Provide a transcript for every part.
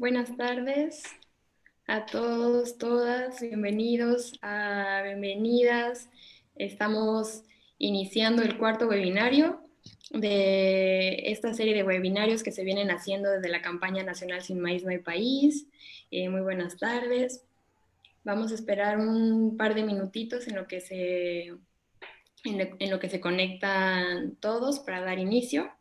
Buenas tardes a todos, todas, bienvenidas. Estamos iniciando el cuarto webinario de esta serie de webinarios que se vienen haciendo desde la campaña nacional Sin Maíz No Hay País. Muy buenas tardes. Vamos a esperar un par de minutitos en lo que se conectan todos para dar inicio.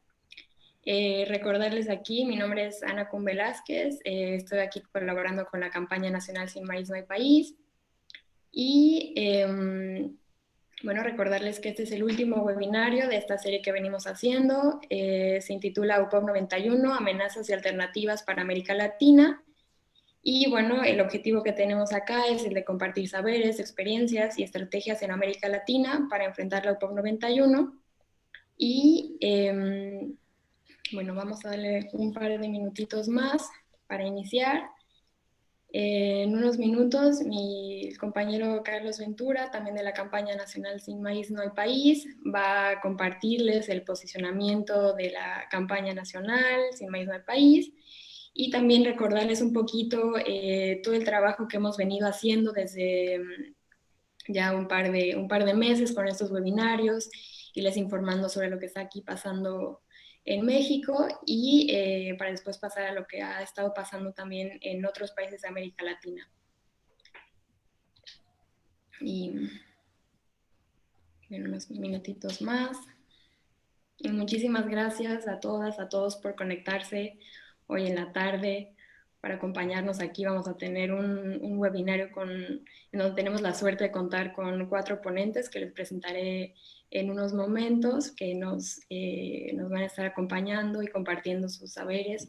Recordarles aquí, mi nombre es Ana Kun Velázquez, estoy aquí colaborando con la campaña nacional Sin Maíz No Hay País y bueno, recordarles que este es el último webinario de esta serie que venimos haciendo, se intitula UPOP 91, Amenazas y Alternativas para América Latina y bueno, el objetivo que tenemos acá es el de compartir saberes, experiencias y estrategias en América Latina para enfrentar la UPOP 91 y bueno, vamos a darle un par de minutitos más para iniciar. En unos minutos, mi compañero Carlos Ventura, también de la campaña nacional Sin Maíz No Hay País, va a compartirles el posicionamiento de la campaña nacional Sin Maíz No Hay País y también recordarles un poquito todo el trabajo que hemos venido haciendo desde ya un par de meses con estos webinarios y les informando sobre lo que está aquí pasando en México y para después pasar a lo que ha estado pasando también en otros países de América Latina. Y en unos minutitos más. Y muchísimas gracias a todas, a todos por conectarse hoy en la tarde para acompañarnos aquí. Vamos a tener un webinario en donde tenemos la suerte de contar con 4 ponentes que les presentaré en unos momentos que nos van a estar acompañando y compartiendo sus saberes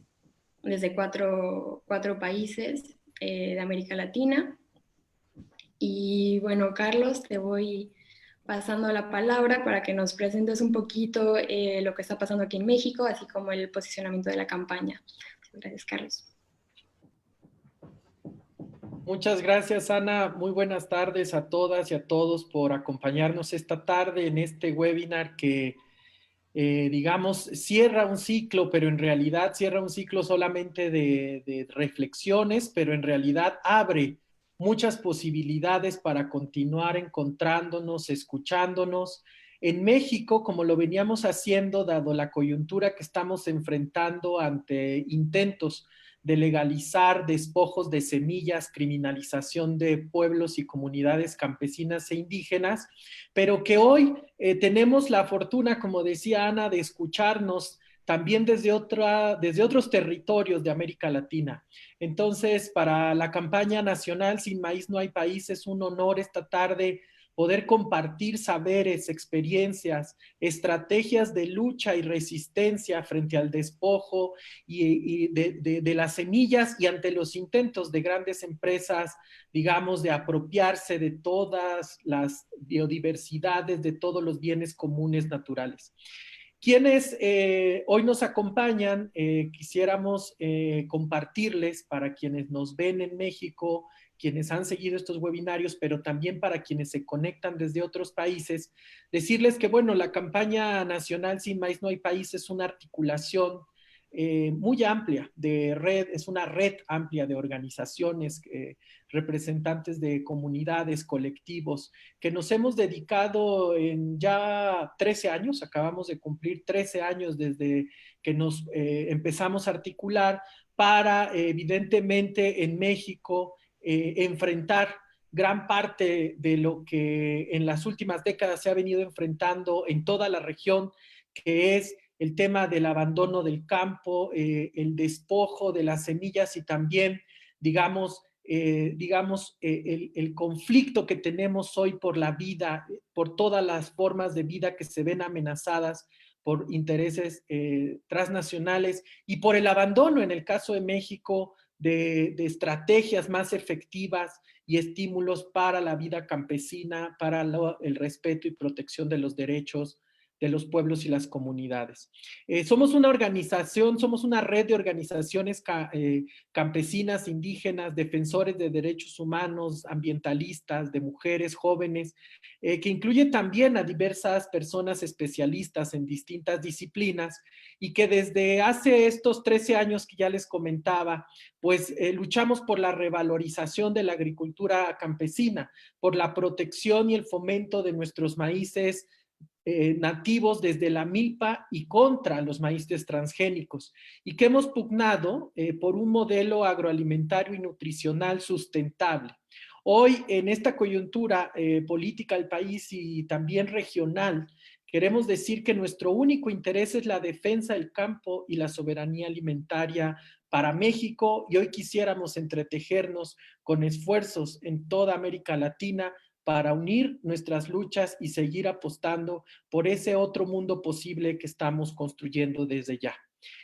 desde cuatro países de América Latina. Y bueno, Carlos, te voy pasando la palabra para que nos presentes un poquito lo que está pasando aquí en México, así como el posicionamiento de la campaña. Gracias, Carlos. Muchas gracias, Ana. Muy buenas tardes a todas y a todos por acompañarnos esta tarde en este webinar que, digamos, cierra un ciclo, pero en realidad cierra un ciclo solamente de reflexiones, pero en realidad abre muchas posibilidades para continuar encontrándonos, escuchándonos. En México, como lo veníamos haciendo, dado la coyuntura que estamos enfrentando ante intentos de legalizar despojos de semillas, criminalización de pueblos y comunidades campesinas e indígenas, pero que hoy tenemos la fortuna, como decía Ana, de escucharnos también desde otros territorios de América Latina. Entonces, para la campaña nacional Sin Maíz No Hay País, es un honor esta tarde poder compartir saberes, experiencias, estrategias de lucha y resistencia frente al despojo de las semillas y ante los intentos de grandes empresas, digamos, de apropiarse de todas las biodiversidades, de todos los bienes comunes naturales. Quienes hoy nos acompañan, quisiéramos compartirles para quienes nos ven en México, quienes han seguido estos webinarios, pero también para quienes se conectan desde otros países, decirles que, bueno, la campaña nacional Sin Maíz No Hay País es una articulación muy amplia de red, es una red amplia de organizaciones, representantes de comunidades, colectivos, que nos hemos dedicado en ya 13 años, acabamos de cumplir 13 años desde que nos empezamos a articular para, evidentemente, en México enfrentar gran parte de lo que en las últimas décadas se ha venido enfrentando en toda la región, que es el tema del abandono del campo, el despojo de las semillas y también, digamos, el conflicto que tenemos hoy por la vida, por todas las formas de vida que se ven amenazadas por intereses transnacionales y por el abandono, en el caso de México, de estrategias más efectivas y estímulos para la vida campesina, para el respeto y protección de los derechos de los pueblos y las comunidades. Somos una organización, somos una red de organizaciones campesinas, indígenas, defensores de derechos humanos, ambientalistas, de mujeres, jóvenes, que incluye también a diversas personas especialistas en distintas disciplinas y que desde hace estos 13 años que ya les comentaba, pues luchamos por la revalorización de la agricultura campesina, por la protección y el fomento de nuestros maíces nativos desde la milpa y contra los maíces transgénicos, y que hemos pugnado por un modelo agroalimentario y nutricional sustentable. Hoy, en esta coyuntura política del país y también regional, queremos decir que nuestro único interés es la defensa del campo y la soberanía alimentaria para México, y hoy quisiéramos entretejernos con esfuerzos en toda América Latina para unir nuestras luchas y seguir apostando por ese otro mundo posible que estamos construyendo desde ya.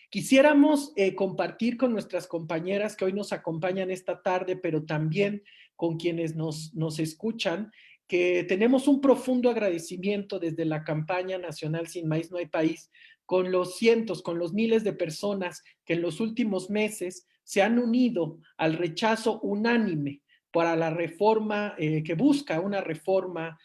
Quisiéramos compartir con nuestras compañeras que hoy nos acompañan esta tarde, pero también con quienes nos escuchan, que tenemos un profundo agradecimiento desde la campaña nacional Sin Maíz No Hay País, con los cientos, con los miles de personas que en los últimos meses se han unido al rechazo unánime para la reforma que busca una reforma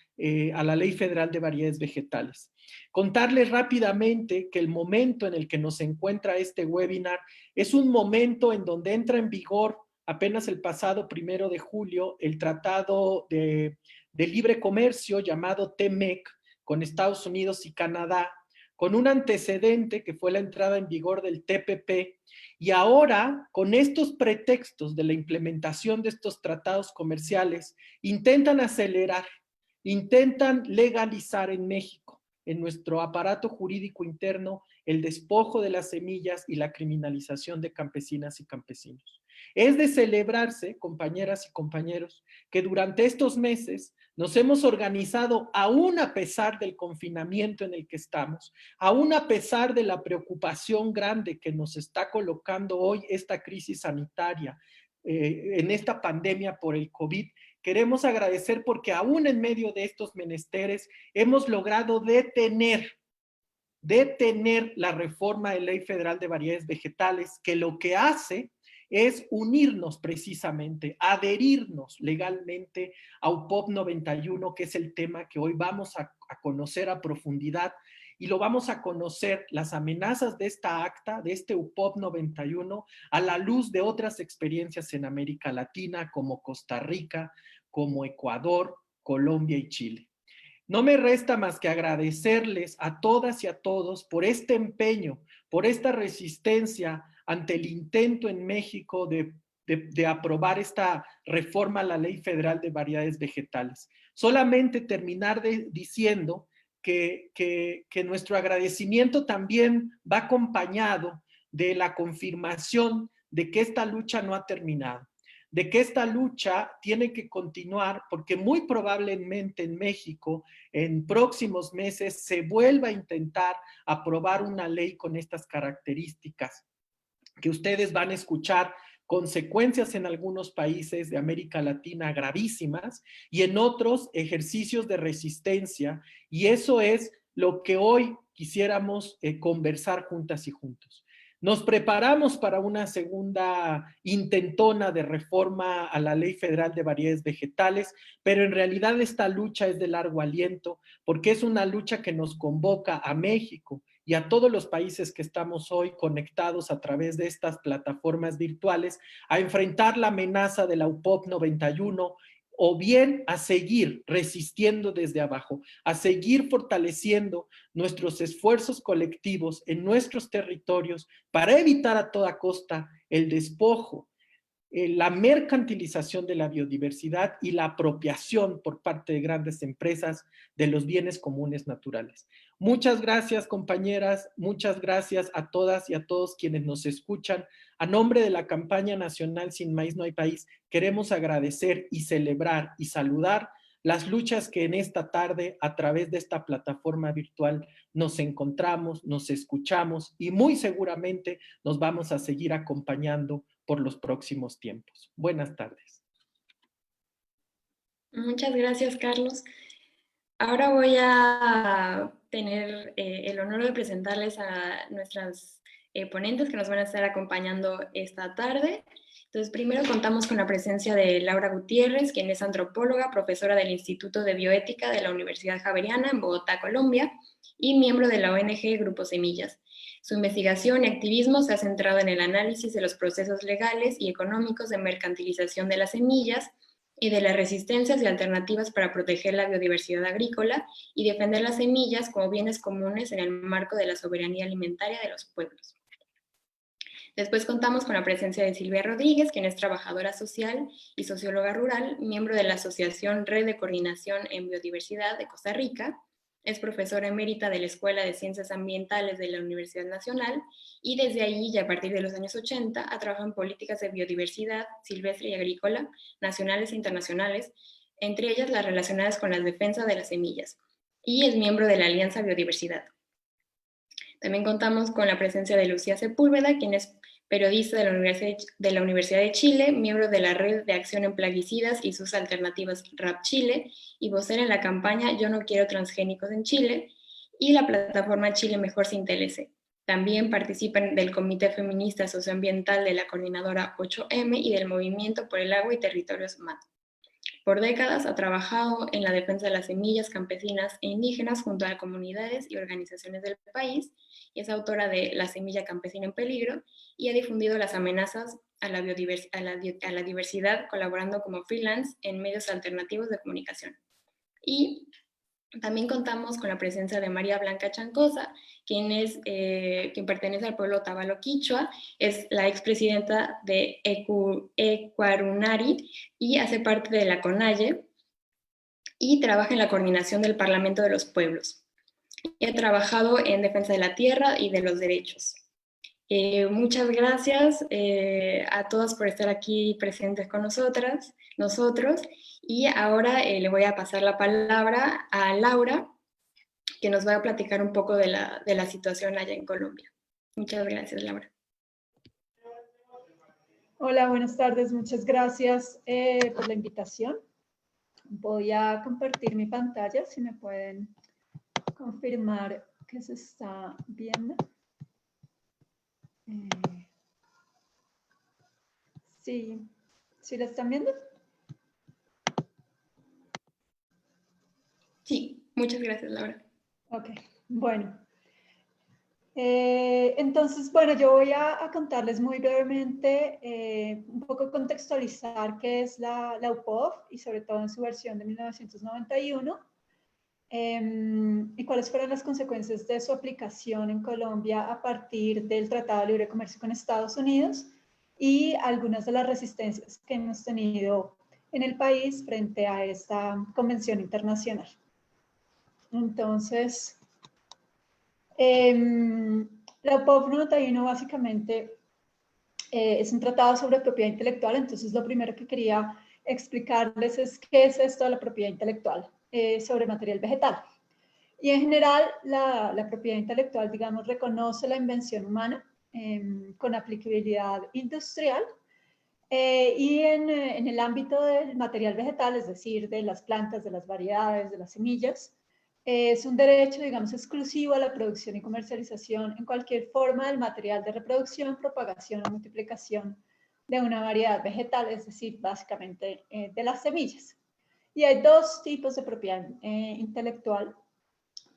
a la Ley Federal de Variedades Vegetales. Contarles rápidamente que el momento en el que nos encuentra este webinar es un momento en donde entra en vigor apenas el pasado 1 de julio el Tratado de Libre Comercio llamado TMEC con Estados Unidos y Canadá, con un antecedente que fue la entrada en vigor del TPP, y ahora, con estos pretextos de la implementación de estos tratados comerciales, intentan acelerar, intentan legalizar en México, en nuestro aparato jurídico interno, el despojo de las semillas y la criminalización de campesinas y campesinos. Es de celebrarse, compañeras y compañeros, que durante estos meses nos hemos organizado, aún a pesar del confinamiento en el que estamos, aún a pesar de la preocupación grande que nos está colocando hoy esta crisis sanitaria, en esta pandemia por el COVID. Queremos agradecer porque aún en medio de estos menesteres hemos logrado detener la reforma de Ley Federal de Variedades Vegetales, que lo que hace es unirnos precisamente, adherirnos legalmente a UPOP 91, que es el tema que hoy vamos a conocer a profundidad, y lo vamos a conocer, las amenazas de esta acta, de este UPOP 91, a la luz de otras experiencias en América Latina, como Costa Rica, como Ecuador, Colombia y Chile. No me resta más que agradecerles a todas y a todos por este empeño, por esta resistencia ante el intento en México de aprobar esta reforma a la Ley Federal de Variedades Vegetales. Solamente terminar diciendo que nuestro agradecimiento también va acompañado de la confirmación de que esta lucha no ha terminado, de que esta lucha tiene que continuar, porque muy probablemente en México en próximos meses se vuelva a intentar aprobar una ley con estas características, que ustedes van a escuchar consecuencias en algunos países de América Latina gravísimas y en otros ejercicios de resistencia, y eso es lo que hoy quisiéramos conversar juntas y juntos. Nos preparamos para una segunda intentona de reforma a la Ley Federal de Variedades Vegetales, pero en realidad esta lucha es de largo aliento, porque es una lucha que nos convoca a México y a todos los países que estamos hoy conectados a través de estas plataformas virtuales a enfrentar la amenaza de la UPOP 91, o bien a seguir resistiendo desde abajo, a seguir fortaleciendo nuestros esfuerzos colectivos en nuestros territorios para evitar a toda costa el despojo, la mercantilización de la biodiversidad y la apropiación por parte de grandes empresas de los bienes comunes naturales. Muchas gracias, compañeras, muchas gracias a todas y a todos quienes nos escuchan. A nombre de la campaña nacional Sin Maíz No Hay País, queremos agradecer y celebrar y saludar las luchas que en esta tarde, a través de esta plataforma virtual, nos encontramos, nos escuchamos y muy seguramente nos vamos a seguir acompañando por los próximos tiempos. Buenas tardes. Muchas gracias, Carlos. Ahora voy a tener el honor de presentarles a nuestras ponentes que nos van a estar acompañando esta tarde. Entonces, primero contamos con la presencia de Laura Gutiérrez, quien es antropóloga, profesora del Instituto de Bioética de la Universidad Javeriana en Bogotá, Colombia, y miembro de la ONG Grupo Semillas. Su investigación y activismo se ha centrado en el análisis de los procesos legales y económicos de mercantilización de las semillas y de las resistencias y alternativas para proteger la biodiversidad agrícola y defender las semillas como bienes comunes en el marco de la soberanía alimentaria de los pueblos. Después contamos con la presencia de Silvia Rodríguez, quien es trabajadora social y socióloga rural, miembro de la Asociación Red de Coordinación en Biodiversidad de Costa Rica. Es profesora emérita de la Escuela de Ciencias Ambientales de la Universidad Nacional y desde allí y a partir de los años 80 ha trabajado en políticas de biodiversidad silvestre y agrícola, nacionales e internacionales, entre ellas las relacionadas con la defensa de las semillas, y es miembro de la Alianza Biodiversidad. También contamos con la presencia de Lucía Sepúlveda, quien es periodista de la Universidad de Chile, miembro de la Red de Acción en Plaguicidas y sus Alternativas RAP Chile, y vocera en la campaña Yo no quiero transgénicos en Chile, y la plataforma Chile Mejor Sin TLC. También participan del Comité Feminista Socioambiental de la Coordinadora 8M y del Movimiento por el Agua y Territorios MAT. Por décadas ha trabajado en la defensa de las semillas campesinas e indígenas junto a comunidades y organizaciones del país, y es autora de La semilla campesina en peligro y ha difundido las amenazas a la diversidad colaborando como freelance en medios alternativos de comunicación. Y también contamos con la presencia de María Blanca Chancosa, quien pertenece al pueblo Tabalo Quichua, es la expresidenta de Ecuarunari y hace parte de la CONAIE y trabaja en la coordinación del Parlamento de los Pueblos. Y ha trabajado en defensa de la tierra y de los derechos. Muchas gracias a todas por estar aquí presentes con nosotros. Y ahora le voy a pasar la palabra a Laura, que nos va a platicar un poco de la situación allá en Colombia. Muchas gracias, Laura. Hola, buenas tardes. Muchas gracias por la invitación. Voy a compartir mi pantalla, si me pueden confirmar que se está viendo. Sí, ¿sí la están viendo? Sí, muchas gracias, Laura. Ok, bueno. Entonces, bueno, yo voy a contarles muy brevemente, un poco contextualizar qué es la UPOV y sobre todo en su versión de 1991. Y cuáles fueron las consecuencias de su aplicación en Colombia a partir del Tratado de Libre Comercio con Estados Unidos y algunas de las resistencias que hemos tenido en el país frente a esta convención internacional. Entonces, la UPOV 91 básicamente es un tratado sobre propiedad intelectual. Entonces, lo primero que quería explicarles es qué es esto de la propiedad intelectual sobre material vegetal. Y en general, la propiedad intelectual, digamos, reconoce la invención humana con aplicabilidad industrial y en el ámbito del material vegetal, es decir, de las plantas, de las variedades, de las semillas, es un derecho, digamos, exclusivo a la producción y comercialización en cualquier forma del material de reproducción, propagación o multiplicación de una variedad vegetal, es decir, básicamente de las semillas. Y hay dos tipos de propiedad intelectual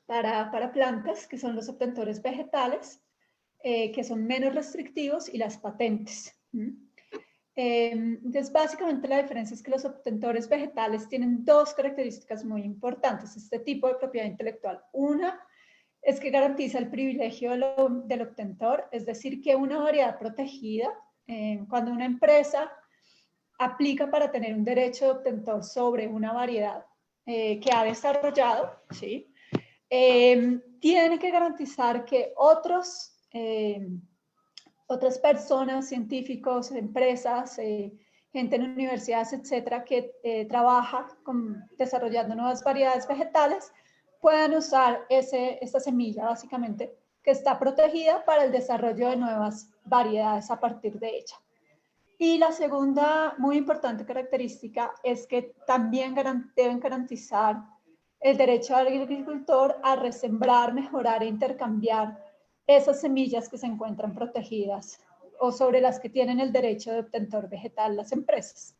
para plantas, que son los obtentores vegetales, que son menos restrictivos, y las patentes. Entonces, básicamente la diferencia es que los obtentores vegetales tienen dos características muy importantes, este tipo de propiedad intelectual. Una es que garantiza el privilegio del obtentor, es decir, que una variedad protegida, cuando una empresa aplica para tener un derecho de obtentor sobre una variedad que ha desarrollado, ¿sí? Tiene que garantizar que otras personas, científicos, empresas, gente en universidades, etcétera, que trabaja desarrollando nuevas variedades vegetales, puedan usar esta semilla, básicamente, que está protegida para el desarrollo de nuevas variedades a partir de ella. Y la segunda muy importante característica es que también deben garantizar el derecho al agricultor a resembrar, mejorar e intercambiar esas semillas que se encuentran protegidas o sobre las que tienen el derecho de obtentor vegetal las empresas.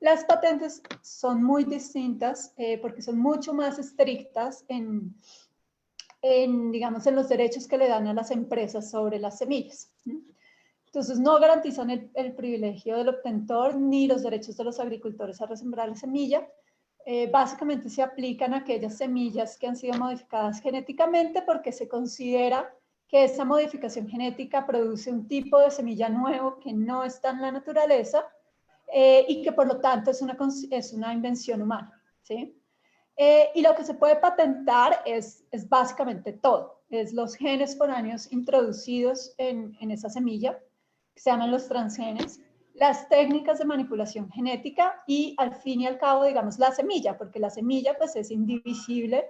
Las patentes son muy distintas porque son mucho más estrictas digamos, en los derechos que le dan a las empresas sobre las semillas. Entonces, no garantizan el privilegio del obtentor ni los derechos de los agricultores a resembrar la semilla. Básicamente se aplican a aquellas semillas que han sido modificadas genéticamente porque se considera que esa modificación genética produce un tipo de semilla nuevo que no está en la naturaleza y que por lo tanto es una invención humana, ¿sí? Y lo que se puede patentar es básicamente todo. Es los genes foráneos introducidos en esa semilla, que se llaman los transgenes, las técnicas de manipulación genética y al fin y al cabo, digamos, la semilla, porque la semilla pues es indivisible,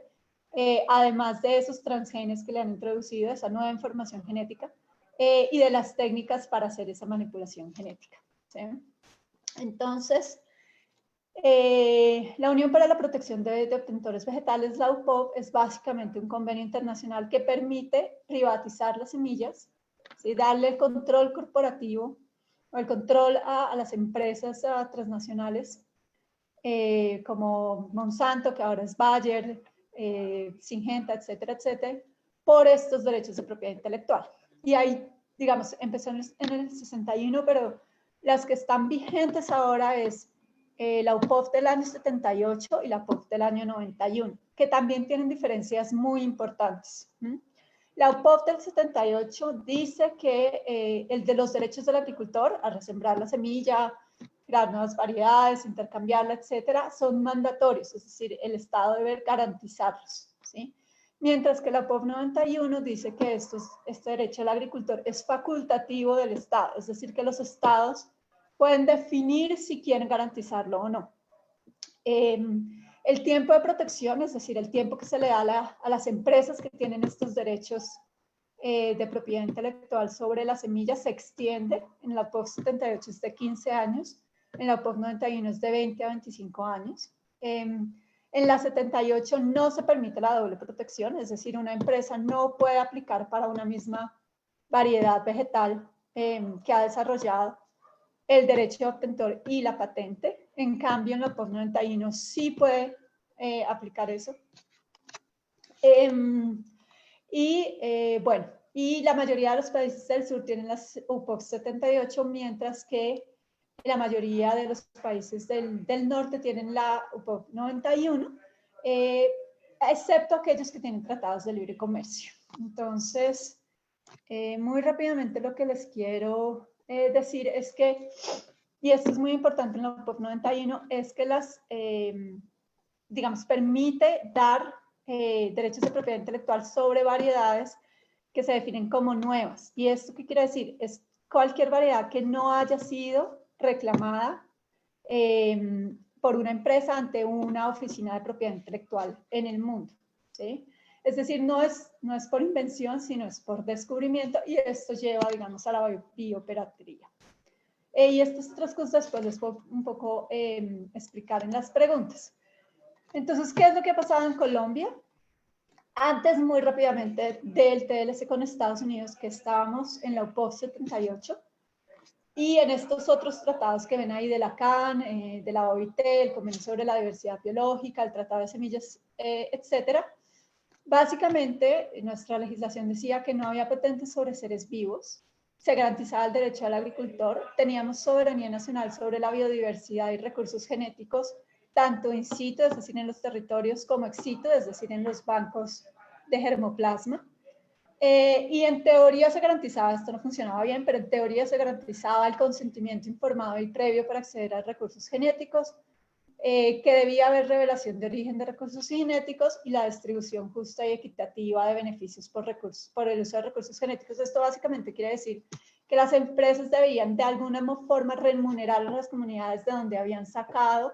además de esos transgenes que le han introducido, esa nueva información genética, y de las técnicas para hacer esa manipulación genética, ¿sí? Entonces, la Unión para la Protección de Obtentores Vegetales, la UPOV, es básicamente un convenio internacional que permite privatizar las semillas, ¿sí? Darle el control corporativo o el control a las empresas transnacionales como Monsanto, que ahora es Bayer, Syngenta, etcétera, etcétera, por estos derechos de propiedad intelectual. Y ahí, digamos, empezó en el 61, pero las que están vigentes ahora es la UPOV del año 78 y la UPOV del año 91, que también tienen diferencias muy importantes. La UPOV del 78 dice que el de los derechos del agricultor a resembrar la semilla, crear nuevas variedades, intercambiarla, etcétera, son mandatorios, es decir, el Estado debe garantizarlos, ¿sí? Mientras que la UPOV 91 dice que este derecho al agricultor es facultativo del Estado, es decir, que los estados pueden definir si quieren garantizarlo o no. El tiempo de protección, es decir, el tiempo que se le da a las empresas que tienen estos derechos de propiedad intelectual sobre las semillas se extiende. En la UPOV 78 es de 15 años, en la UPOV 91 es de 20 a 25 años. En la 78 no se permite la doble protección, es decir, una empresa no puede aplicar para una misma variedad vegetal que ha desarrollado el derecho de obtentor y la patente. En cambio, en la UPOV 91 sí puede aplicar eso. Bueno, y la mayoría de los países del sur tienen las UPOV 78, mientras que la mayoría de los países del norte tienen la UPOV 91, excepto aquellos que tienen tratados de libre comercio. Entonces, muy rápidamente lo que les quiero decir es que, y esto es muy importante en la UPOV 91, es que digamos, permite dar derechos de propiedad intelectual sobre variedades que se definen como nuevas. ¿Y esto qué quiere decir? Es cualquier variedad que no haya sido reclamada por una empresa ante una oficina de propiedad intelectual en el mundo, ¿sí? Es decir, no es por invención, sino es por descubrimiento, y esto lleva, digamos, a la biopiratería. Y estas otras cosas pues les puedo un poco explicar en las preguntas. Entonces, ¿qué es lo que ha pasado en Colombia? Antes, muy rápidamente, del TLC con Estados Unidos, que estábamos en la UPOV 78, y en estos otros tratados que ven ahí de la CAN, de la OIT, el Convenio sobre la Diversidad Biológica, el Tratado de Semillas, etcétera, básicamente nuestra legislación decía que no había patentes sobre seres vivos, se garantizaba el derecho al agricultor, teníamos soberanía nacional sobre la biodiversidad y recursos genéticos, tanto in situ, es decir, en los territorios, como ex situ, es decir, en los bancos de germoplasma. Y en teoría se garantizaba, esto no funcionaba bien, pero en teoría se garantizaba el consentimiento informado y previo para acceder a recursos genéticos, que debía haber revelación de origen de recursos genéticos y la distribución justa y equitativa de beneficios por el uso de recursos genéticos. Esto básicamente quiere decir que las empresas debían de alguna forma remunerar a las comunidades de donde habían sacado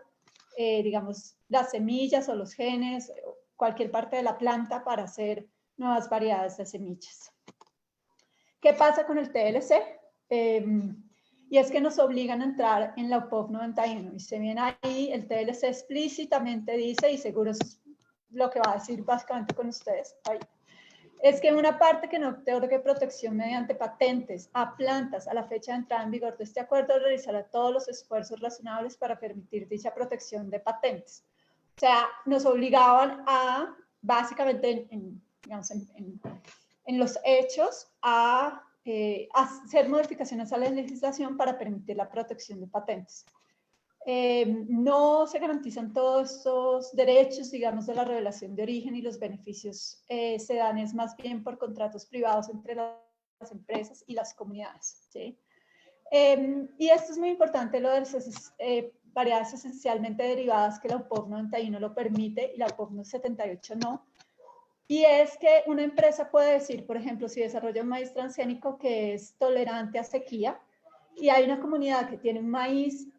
digamos, las semillas o los genes, cualquier parte de la planta para hacer nuevas variedades de semillas. ¿Qué pasa con el TLC? Y es que nos obligan a entrar en la UPOV 91. Y se viene ahí, el TLC explícitamente dice, y seguro lo que va a decir básicamente con ustedes ahí. Es que una parte que no otorgue protección mediante patentes a plantas a la fecha de entrada en vigor de este acuerdo realizará todos los esfuerzos razonables para permitir dicha protección de patentes. O sea, nos obligaban a, básicamente, digamos, en los hechos, a hacer modificaciones a la legislación para permitir la protección de patentes. No se garantizan todos estos derechos, digamos, de la revelación de origen y los beneficios se dan es más bien por contratos privados entre las empresas y las comunidades, ¿sí? Y esto es muy importante, lo de las variedades esencialmente derivadas, que la UPOV 91 lo permite y la UPOV 78 no. Y es que una empresa puede decir, por ejemplo, si desarrolla un maíz transgénico que es tolerante a sequía, y hay una comunidad que tiene un maíz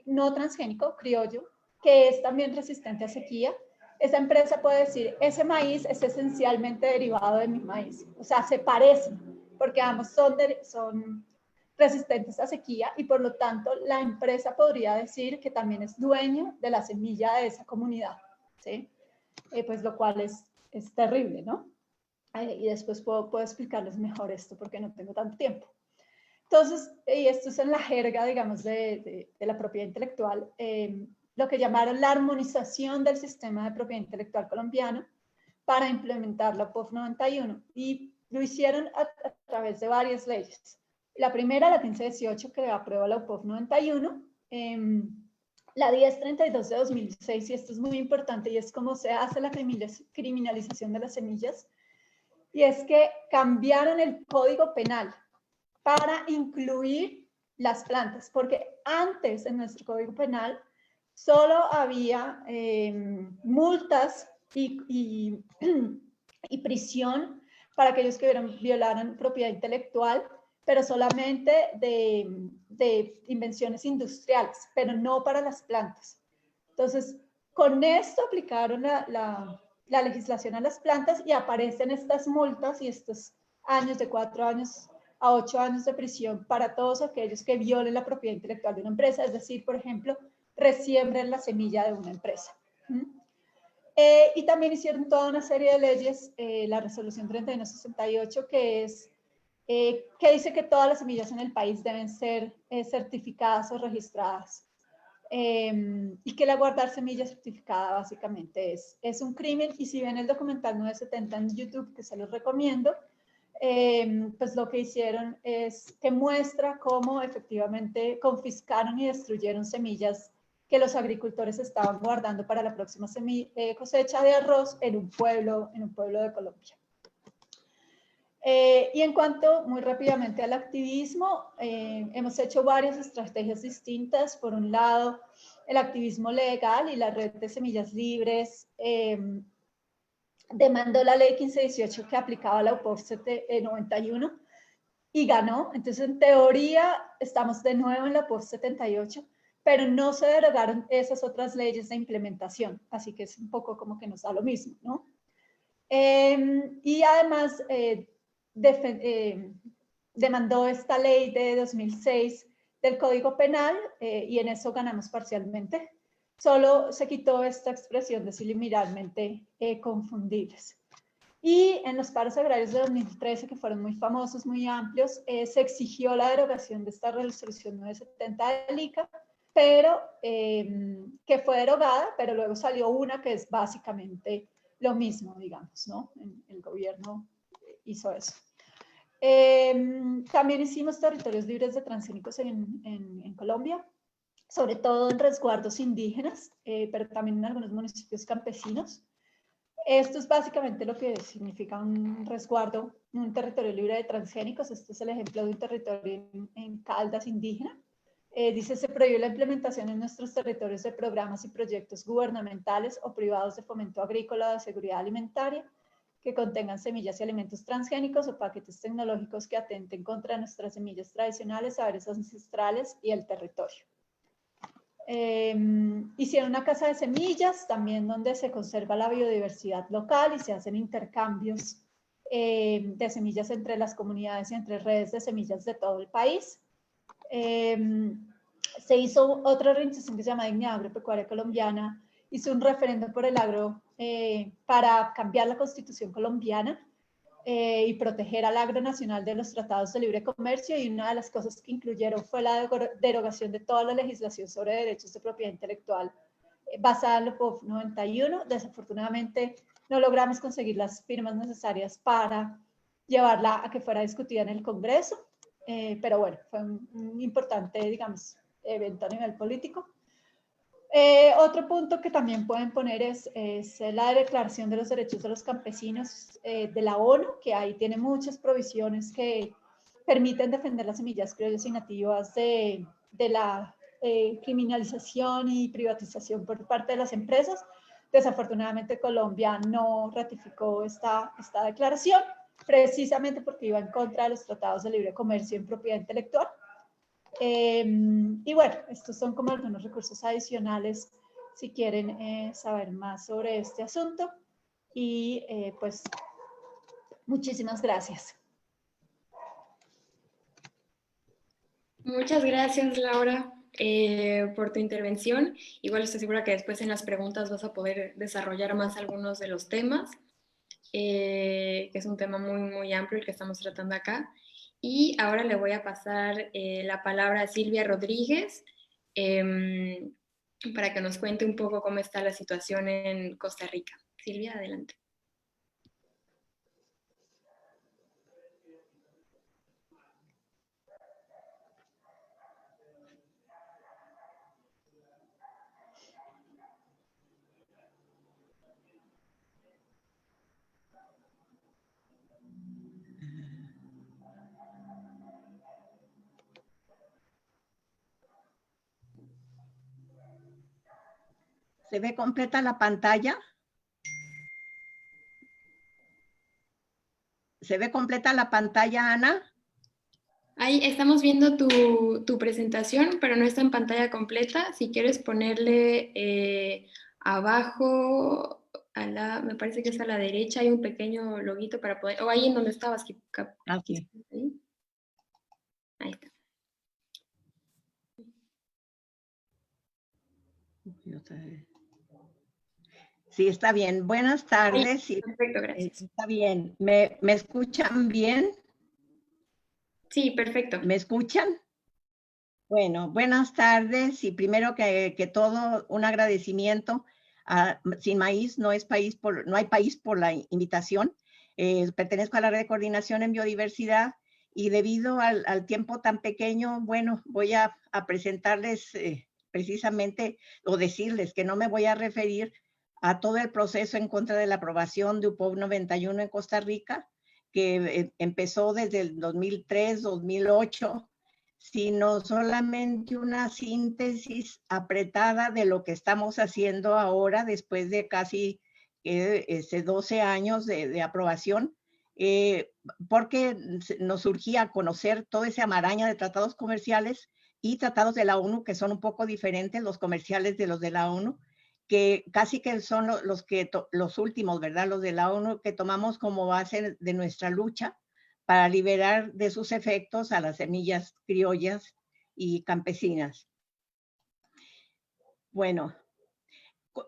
no transgénico, criollo, que es también resistente a sequía, esa empresa puede decir, ese maíz es esencialmente derivado de mi maíz. O sea, se parecen, porque ambos son resistentes a sequía y por lo tanto la empresa podría decir que también es dueño de la semilla de esa comunidad, ¿sí? Pues lo cual es terrible, ¿no? Y después puedo explicarles mejor esto porque no tengo tanto tiempo. Entonces, y esto es en la jerga, digamos, de la propiedad intelectual, lo que llamaron la armonización del sistema de propiedad intelectual colombiano para implementar la UPOV 91. Y lo hicieron a través de varias leyes. La primera, la 1518, que aprueba la UPOV 91, la 1032 de 2006, y esto es muy importante, y es cómo se hace la criminalización de las semillas, y es que cambiaron el Código Penal para incluir las plantas, porque antes en nuestro Código Penal solo había multas y prisión para aquellos que violaran propiedad intelectual, pero solamente de invenciones industriales, pero no para las plantas. Entonces, con esto aplicaron la legislación a las plantas y aparecen estas multas y estos años de 4 años a 8 años de prisión para todos aquellos que violen la propiedad intelectual de una empresa, es decir, por ejemplo, resiembren la semilla de una empresa. Y también hicieron toda una serie de leyes, la resolución 3168, que dice que todas las semillas en el país deben ser certificadas o registradas. Y que la guardar semilla certificada básicamente es un crimen, y si ven el documental 970 en YouTube, que se los recomiendo, pues lo que hicieron es que muestra cómo efectivamente confiscaron y destruyeron semillas que los agricultores estaban guardando para la próxima cosecha de arroz en un pueblo de Colombia. Y en cuanto muy rápidamente al activismo, hemos hecho varias estrategias distintas. Por un lado, el activismo legal y la red de semillas libres demandó la ley 1518 que aplicaba la UPOV 91 y ganó. Entonces, en teoría, estamos de nuevo en la UPOV 78, pero no se derogaron esas otras leyes de implementación, así que es un poco como que nos da lo mismo, ¿no? Y además demandó esta ley de 2006 del Código Penal y en eso ganamos parcialmente. Solo se quitó esta expresión de similarmente confundibles. Y en los paros agrarios de 2013, que fueron muy famosos, muy amplios, se exigió la derogación de esta resolución 970 del ICA, pero que fue derogada, pero luego salió una que es básicamente lo mismo, digamos, ¿no? El gobierno hizo eso. También hicimos territorios libres de transgénicos en Colombia, sobre todo en resguardos indígenas, pero también en algunos municipios campesinos. Esto es básicamente lo que significa un resguardo, un territorio libre de transgénicos. Este es el ejemplo de un territorio en Caldas indígena. Dice, se prohíbe la implementación en nuestros territorios de programas y proyectos gubernamentales o privados de fomento agrícola o de seguridad alimentaria que contengan semillas y alimentos transgénicos o paquetes tecnológicos que atenten contra nuestras semillas tradicionales, saberes ancestrales y el territorio. Hicieron una casa de semillas también donde se conserva la biodiversidad local y se hacen intercambios de semillas entre las comunidades y entre redes de semillas de todo el país. Se hizo otra organización que se llama Dignidad Agropecuaria Colombiana, hizo un referendo por el agro para cambiar la Constitución colombiana y proteger al agro nacional de los tratados de libre comercio, y una de las cosas que incluyeron fue la derogación de toda la legislación sobre derechos de propiedad intelectual basada en la UPOV 91. Desafortunadamente no logramos conseguir las firmas necesarias para llevarla a que fuera discutida en el Congreso, pero bueno, fue un importante, digamos, evento a nivel político. Otro punto que también pueden poner es la Declaración de los Derechos de los Campesinos de la ONU, que ahí tiene muchas provisiones que permiten defender las semillas criollas y nativas de la criminalización y privatización por parte de las empresas. Desafortunadamente Colombia no ratificó esta declaración, precisamente porque iba en contra de los tratados de libre comercio en propiedad intelectual. Y bueno, estos son como algunos recursos adicionales si quieren saber más sobre este asunto. Y pues muchísimas gracias. Muchas gracias, Laura, por tu intervención. Igual estoy segura que después en las preguntas vas a poder desarrollar más algunos de los temas, que es un tema muy, muy amplio el que estamos tratando acá. Y ahora le voy a pasar la palabra a Silvia Rodríguez para que nos cuente un poco cómo está la situación en Costa Rica. Silvia, adelante. ¿Se ve completa la pantalla? ¿Se ve completa la pantalla, Ana? Ahí estamos viendo tu presentación, pero no está en pantalla completa. Si quieres ponerle abajo, me parece que es a la derecha, hay un pequeño loguito para poder, o ahí en donde estabas. Aquí. Ahí está. Sí, está bien. Buenas tardes. Sí, perfecto, gracias. Está bien. ¿Me escuchan bien? Sí, perfecto. ¿Me escuchan? Bueno, buenas tardes, y primero que todo, un agradecimiento a Sin Maíz, no hay país por la invitación. Pertenezco a la red de coordinación en biodiversidad, y debido al tiempo tan pequeño, bueno, voy a presentarles precisamente, o decirles que no me voy a referir a todo el proceso en contra de la aprobación de UPOV 91 en Costa Rica, que empezó desde el 2003, 2008, sino solamente una síntesis apretada de lo que estamos haciendo ahora después de casi 12 años de aprobación, porque nos surgía conocer toda esa maraña de tratados comerciales y tratados de la ONU, que son un poco diferentes los comerciales de los de la ONU, que casi que son los últimos, ¿verdad? Los de la ONU, que tomamos como base de nuestra lucha para liberar de sus efectos a las semillas criollas y campesinas. Bueno,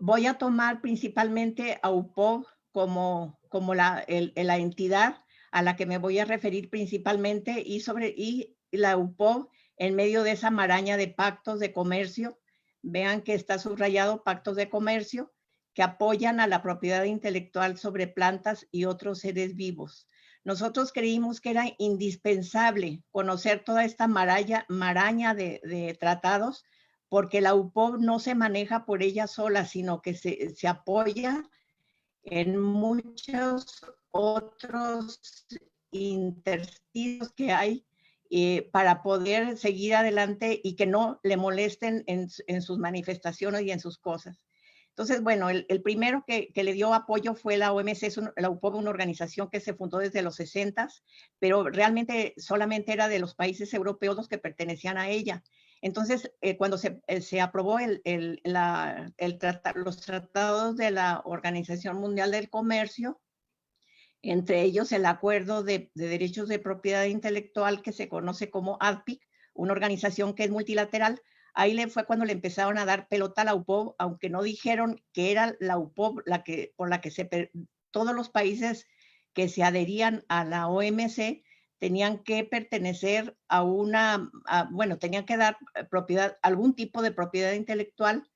voy a tomar principalmente a UPOV como la entidad a la que me voy a referir principalmente, y la UPOV en medio de esa maraña de pactos de comercio. Vean que está subrayado pactos de comercio que apoyan a la propiedad intelectual sobre plantas y otros seres vivos. Nosotros creímos que era indispensable conocer toda esta maraña de tratados, porque la UPOV no se maneja por ella sola, sino que se apoya en muchos otros intersticios que hay para poder seguir adelante y que no le molesten en sus manifestaciones y en sus cosas. Entonces, bueno, el primero que le dio apoyo fue la OMC, la UPOV, una organización que se fundó desde los 60s, pero realmente solamente era de los países europeos los que pertenecían a ella. Entonces, cuando se aprobó los tratados de la Organización Mundial del Comercio, entre ellos el Acuerdo de Derechos de Propiedad Intelectual, que se conoce como ADPIC, una organización que es multilateral, ahí fue cuando le empezaron a dar pelota a la UPOV, aunque no dijeron que era la UPOV por la que todos los países que se adherían a la OMC tenían que pertenecer bueno, tenían que dar algún tipo de propiedad intelectual,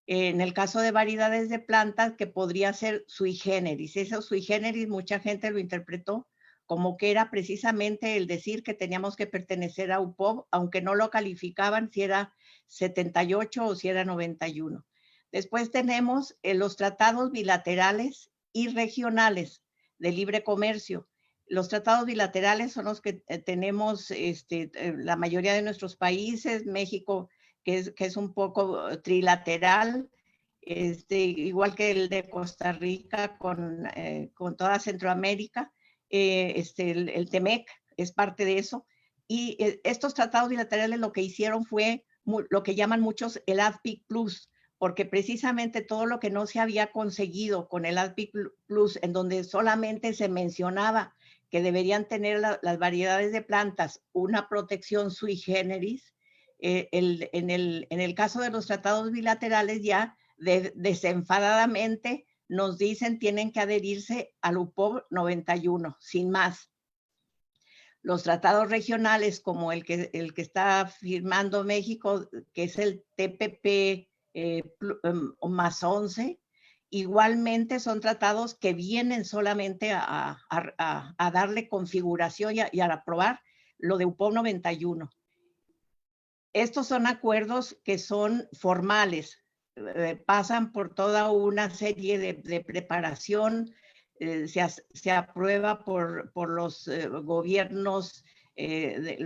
en el caso de variedades de plantas, que podría ser sui generis. Eso sui generis mucha gente lo interpretó como que era precisamente el decir que teníamos que pertenecer a UPOV, aunque no lo calificaban si era 78 o si era 91. Después tenemos los tratados bilaterales y regionales de libre comercio. Los tratados bilaterales son los que tenemos la mayoría de nuestros países, México, que es un poco trilateral, igual que el de Costa Rica con toda Centroamérica. El TEMEC es parte de eso. Y estos tratados bilaterales lo que hicieron fue lo que llaman muchos el ADPIC Plus, porque precisamente todo lo que no se había conseguido con el ADPIC Plus, en donde solamente se mencionaba que deberían tener las variedades de plantas una protección sui generis, en el caso de los tratados bilaterales ya desenfadadamente nos dicen tienen que adherirse al UPOV 91, sin más. Los tratados regionales como el que está firmando México, que es el TPP más 11, igualmente son tratados que vienen solamente a darle configuración y a aprobar lo de UPOV 91. Estos son acuerdos que son formales, pasan por toda una serie de preparación, se aprueba por los gobiernos, de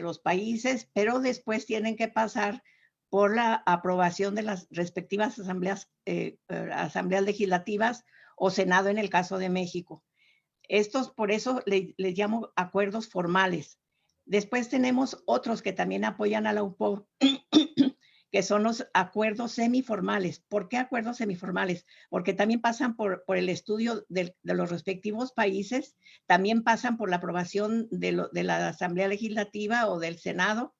los países, pero después tienen que pasar por la aprobación de las respectivas asambleas legislativas o Senado en el caso de México. Estos, por eso les llamo acuerdos formales. Después tenemos otros que también apoyan a la UPOV, que son los acuerdos semiformales. ¿Por qué acuerdos semiformales? Porque también pasan por el estudio de los respectivos países, también pasan por la aprobación de la Asamblea Legislativa o del Senado,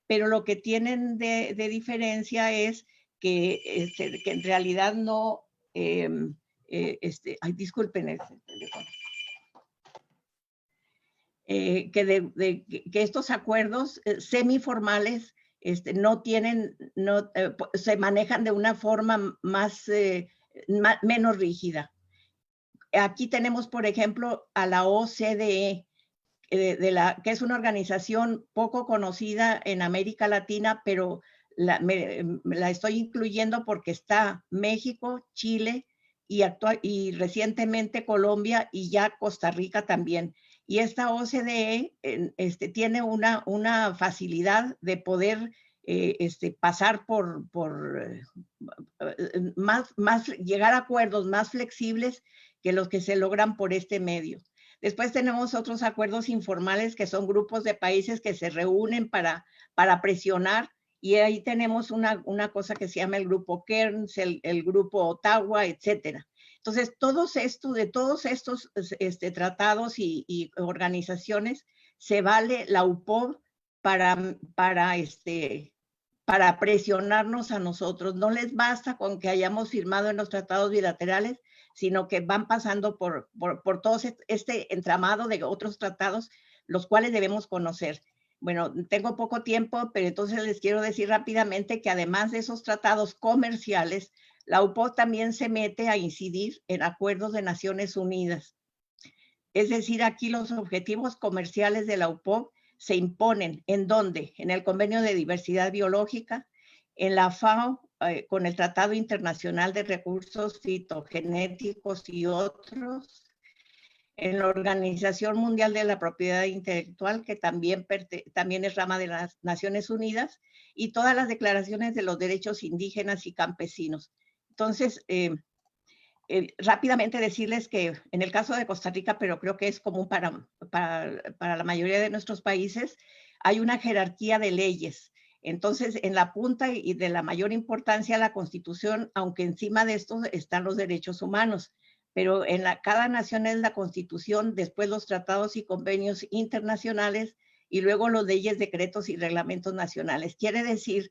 pero lo que tienen de diferencia es que en realidad no... disculpen el teléfono. Que estos acuerdos semiformales no tienen, se manejan de una forma menos rígida. Aquí tenemos, por ejemplo, a la OCDE, que es una organización poco conocida en América Latina, pero la estoy incluyendo porque está México, Chile y recientemente Colombia y ya Costa Rica también. Y esta OCDE tiene una facilidad de poder pasar llegar a acuerdos más flexibles que los que se logran por este medio. Después tenemos otros acuerdos informales que son grupos de países que se reúnen para presionar, y ahí tenemos una cosa que se llama el grupo Cairns, el grupo Ottawa, etcétera. Entonces, de todos estos tratados y organizaciones, se vale la UPOV para presionarnos a nosotros. No les basta con que hayamos firmado en los tratados bilaterales, sino que van pasando por todo este entramado de otros tratados, los cuales debemos conocer. Bueno, tengo poco tiempo, pero entonces les quiero decir rápidamente que además de esos tratados comerciales, la UPOV también se mete a incidir en acuerdos de Naciones Unidas. Es decir, aquí los objetivos comerciales de la UPOV se imponen. ¿En dónde? En el Convenio de Diversidad Biológica, en la FAO, con el Tratado Internacional de Recursos Fitogenéticos y otros, en la Organización Mundial de la Propiedad Intelectual, que también es rama de las Naciones Unidas, y todas las declaraciones de los derechos indígenas y campesinos. Entonces, rápidamente decirles que en el caso de Costa Rica, pero creo que es común para la mayoría de nuestros países, hay una jerarquía de leyes. Entonces, en la punta y de la mayor importancia la Constitución, aunque encima de esto están los derechos humanos, pero cada nación es la Constitución, después los tratados y convenios internacionales y luego las leyes, decretos y reglamentos nacionales. Quiere decir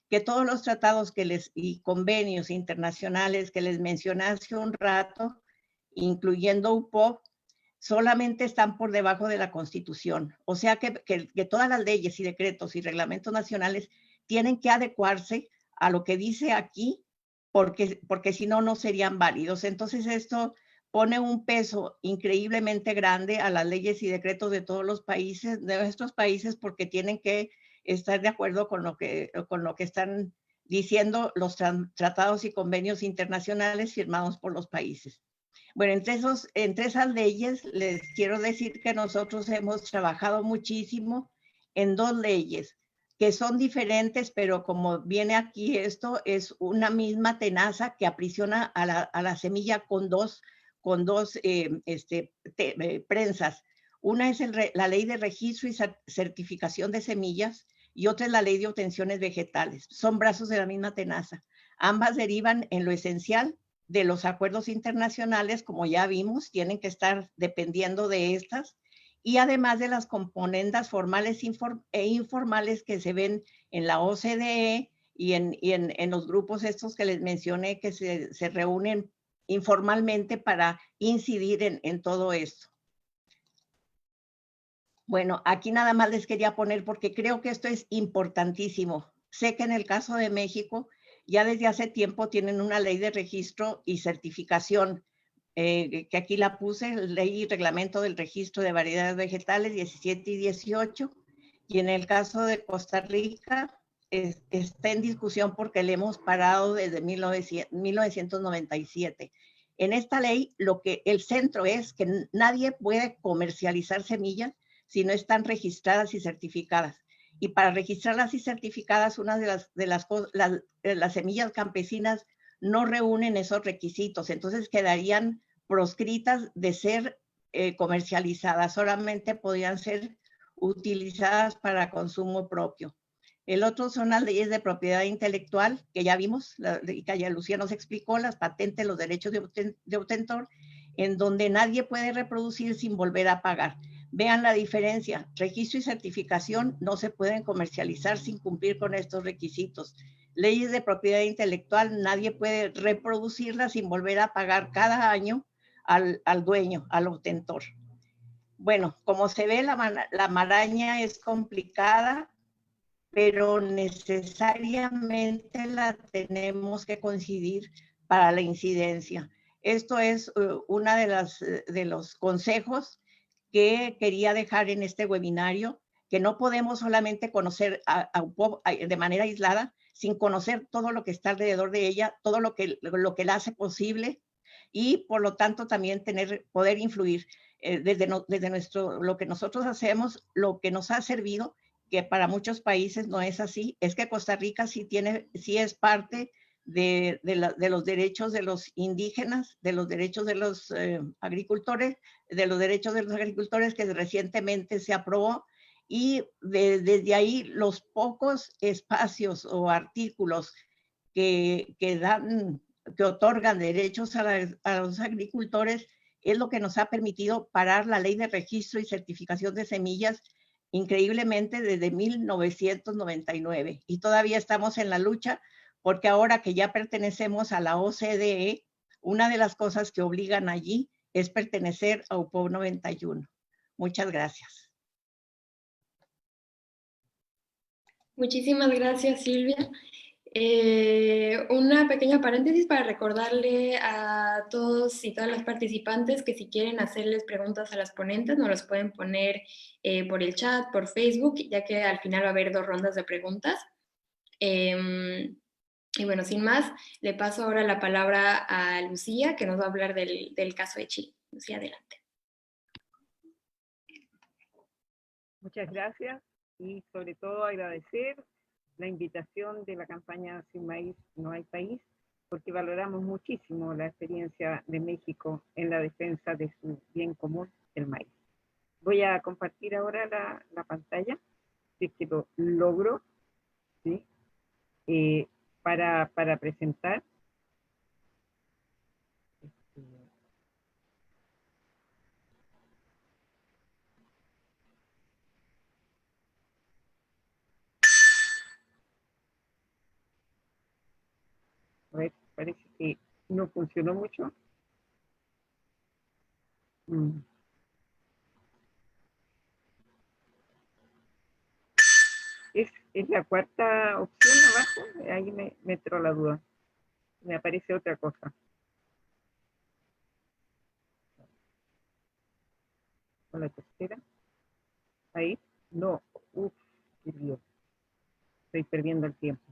que todos los tratados y convenios internacionales que les mencioné hace un rato, incluyendo UPOV, solamente están por debajo de la Constitución. O sea que todas las leyes y decretos y reglamentos nacionales tienen que adecuarse a lo que dice aquí, porque si no, no serían válidos. Entonces esto pone un peso increíblemente grande a las leyes y decretos de todos los países, de nuestros países, porque tienen que estar de acuerdo con lo que están diciendo los tratados y convenios internacionales firmados por los países. Bueno, entre esas leyes les quiero decir que nosotros hemos trabajado muchísimo en dos leyes que son diferentes, pero como viene aquí esto, es una misma tenaza que aprisiona a la semilla con dos prensas. Una es la ley de registro y certificación de semillas y otra es la ley de obtenciones vegetales. Son brazos de la misma tenaza. Ambas derivan en lo esencial de los acuerdos internacionales, como ya vimos, tienen que estar dependiendo de estas, y además de las componendas formales e informales que se ven en la OCDE y en los grupos estos que les mencioné que se reúnen informalmente para incidir en todo esto. Bueno, aquí nada más les quería poner porque creo que esto es importantísimo. Sé que en el caso de México ya desde hace tiempo tienen una ley de registro y certificación, que aquí la puse, ley y reglamento del registro de variedades vegetales 17 y 18. Y en el caso de Costa Rica está en discusión porque le hemos parado desde 1997. En esta ley el centro es que nadie puede comercializar semillas si no están registradas y certificadas. Y para registrarlas y certificadas, una las semillas campesinas no reúnen esos requisitos, entonces quedarían proscritas de ser comercializadas, solamente podían ser utilizadas para consumo propio. El otro son las leyes de propiedad intelectual, que ya vimos, y que ya Lucía nos explicó, las patentes, los derechos de obtentor, en donde nadie puede reproducir sin volver a pagar. Vean la diferencia, registro y certificación no se pueden comercializar sin cumplir con estos requisitos. Leyes de propiedad intelectual, nadie puede reproducirlas sin volver a pagar cada año al dueño, al obtentor. Bueno, como se ve, la maraña es complicada, pero necesariamente la tenemos que coincidir para la incidencia. Esto es una de los consejos que quería dejar en este webinario, que no podemos solamente conocer a UPOV de manera aislada, sin conocer todo lo que está alrededor de ella, todo lo que la hace posible, y por lo tanto también poder influir desde lo que nosotros hacemos, lo que nos ha servido, que para muchos países no es así, es que Costa Rica sí es parte de los derechos de los indígenas, de los derechos de los agricultores, que recientemente se aprobó, y desde ahí los pocos espacios o artículos que otorgan derechos a los agricultores es lo que nos ha permitido parar la ley de registro y certificación de semillas increíblemente desde 1999. Y todavía estamos en la lucha porque ahora que ya pertenecemos a la OCDE, una de las cosas que obligan allí es pertenecer a UPOV 91. Muchas gracias. Muchísimas gracias, Silvia. Una pequeña paréntesis para recordarle a todos y todas las participantes que si quieren hacerles preguntas a las ponentes, nos las pueden poner por el chat, por Facebook, ya que al final va a haber 2 rondas de preguntas. Y bueno, sin más, le paso ahora la palabra a Lucía, que nos va a hablar del caso de Chile. Lucía, adelante. Muchas gracias y sobre todo agradecer la invitación de la campaña Sin Maíz No Hay País, porque valoramos muchísimo la experiencia de México en la defensa de su bien común, el maíz. Voy a compartir ahora la pantalla, si es que lo logro, ¿sí? Para presentar. parece que no funcionó mucho. Es la cuarta opción abajo, ahí me entró la duda. Me aparece otra cosa. Con la tercera. Ahí. No. Uf, qué lío. Estoy perdiendo el tiempo.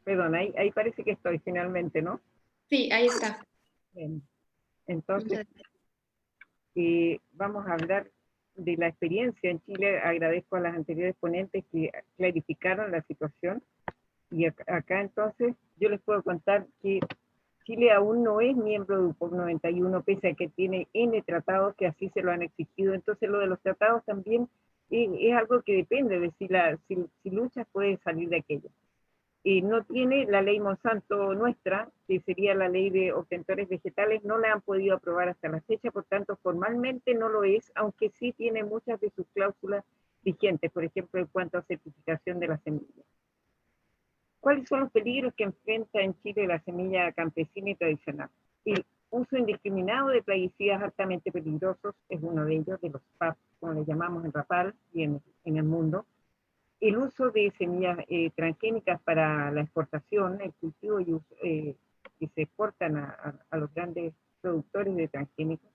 Perdón, ahí parece que estoy finalmente, ¿no? Sí, ahí está. Bien. Entonces, Muchas vamos a hablar de la experiencia en Chile. Agradezco a las anteriores ponentes que clarificaron la situación. Y acá entonces yo les puedo contar que Chile aún no es miembro de UPOC 91, pese a que tiene N tratados que así se lo han exigido. Entonces lo de los tratados también es algo que depende de si luchas puedes salir de aquello. No tiene la ley Monsanto nuestra, que sería la ley de obtentores vegetales, no la han podido aprobar hasta la fecha, por tanto formalmente no lo es, aunque sí tiene muchas de sus cláusulas vigentes, por ejemplo en cuanto a certificación de la semilla. ¿Cuáles son los peligros que enfrenta en Chile la semilla campesina y tradicional? El uso indiscriminado de plaguicidas altamente peligrosos es uno de ellos, de los PAP, como le llamamos en Rapal y en el mundo. El uso de semillas transgénicas para la exportación, el cultivo y uso, que se exportan a los grandes productores de transgénicos.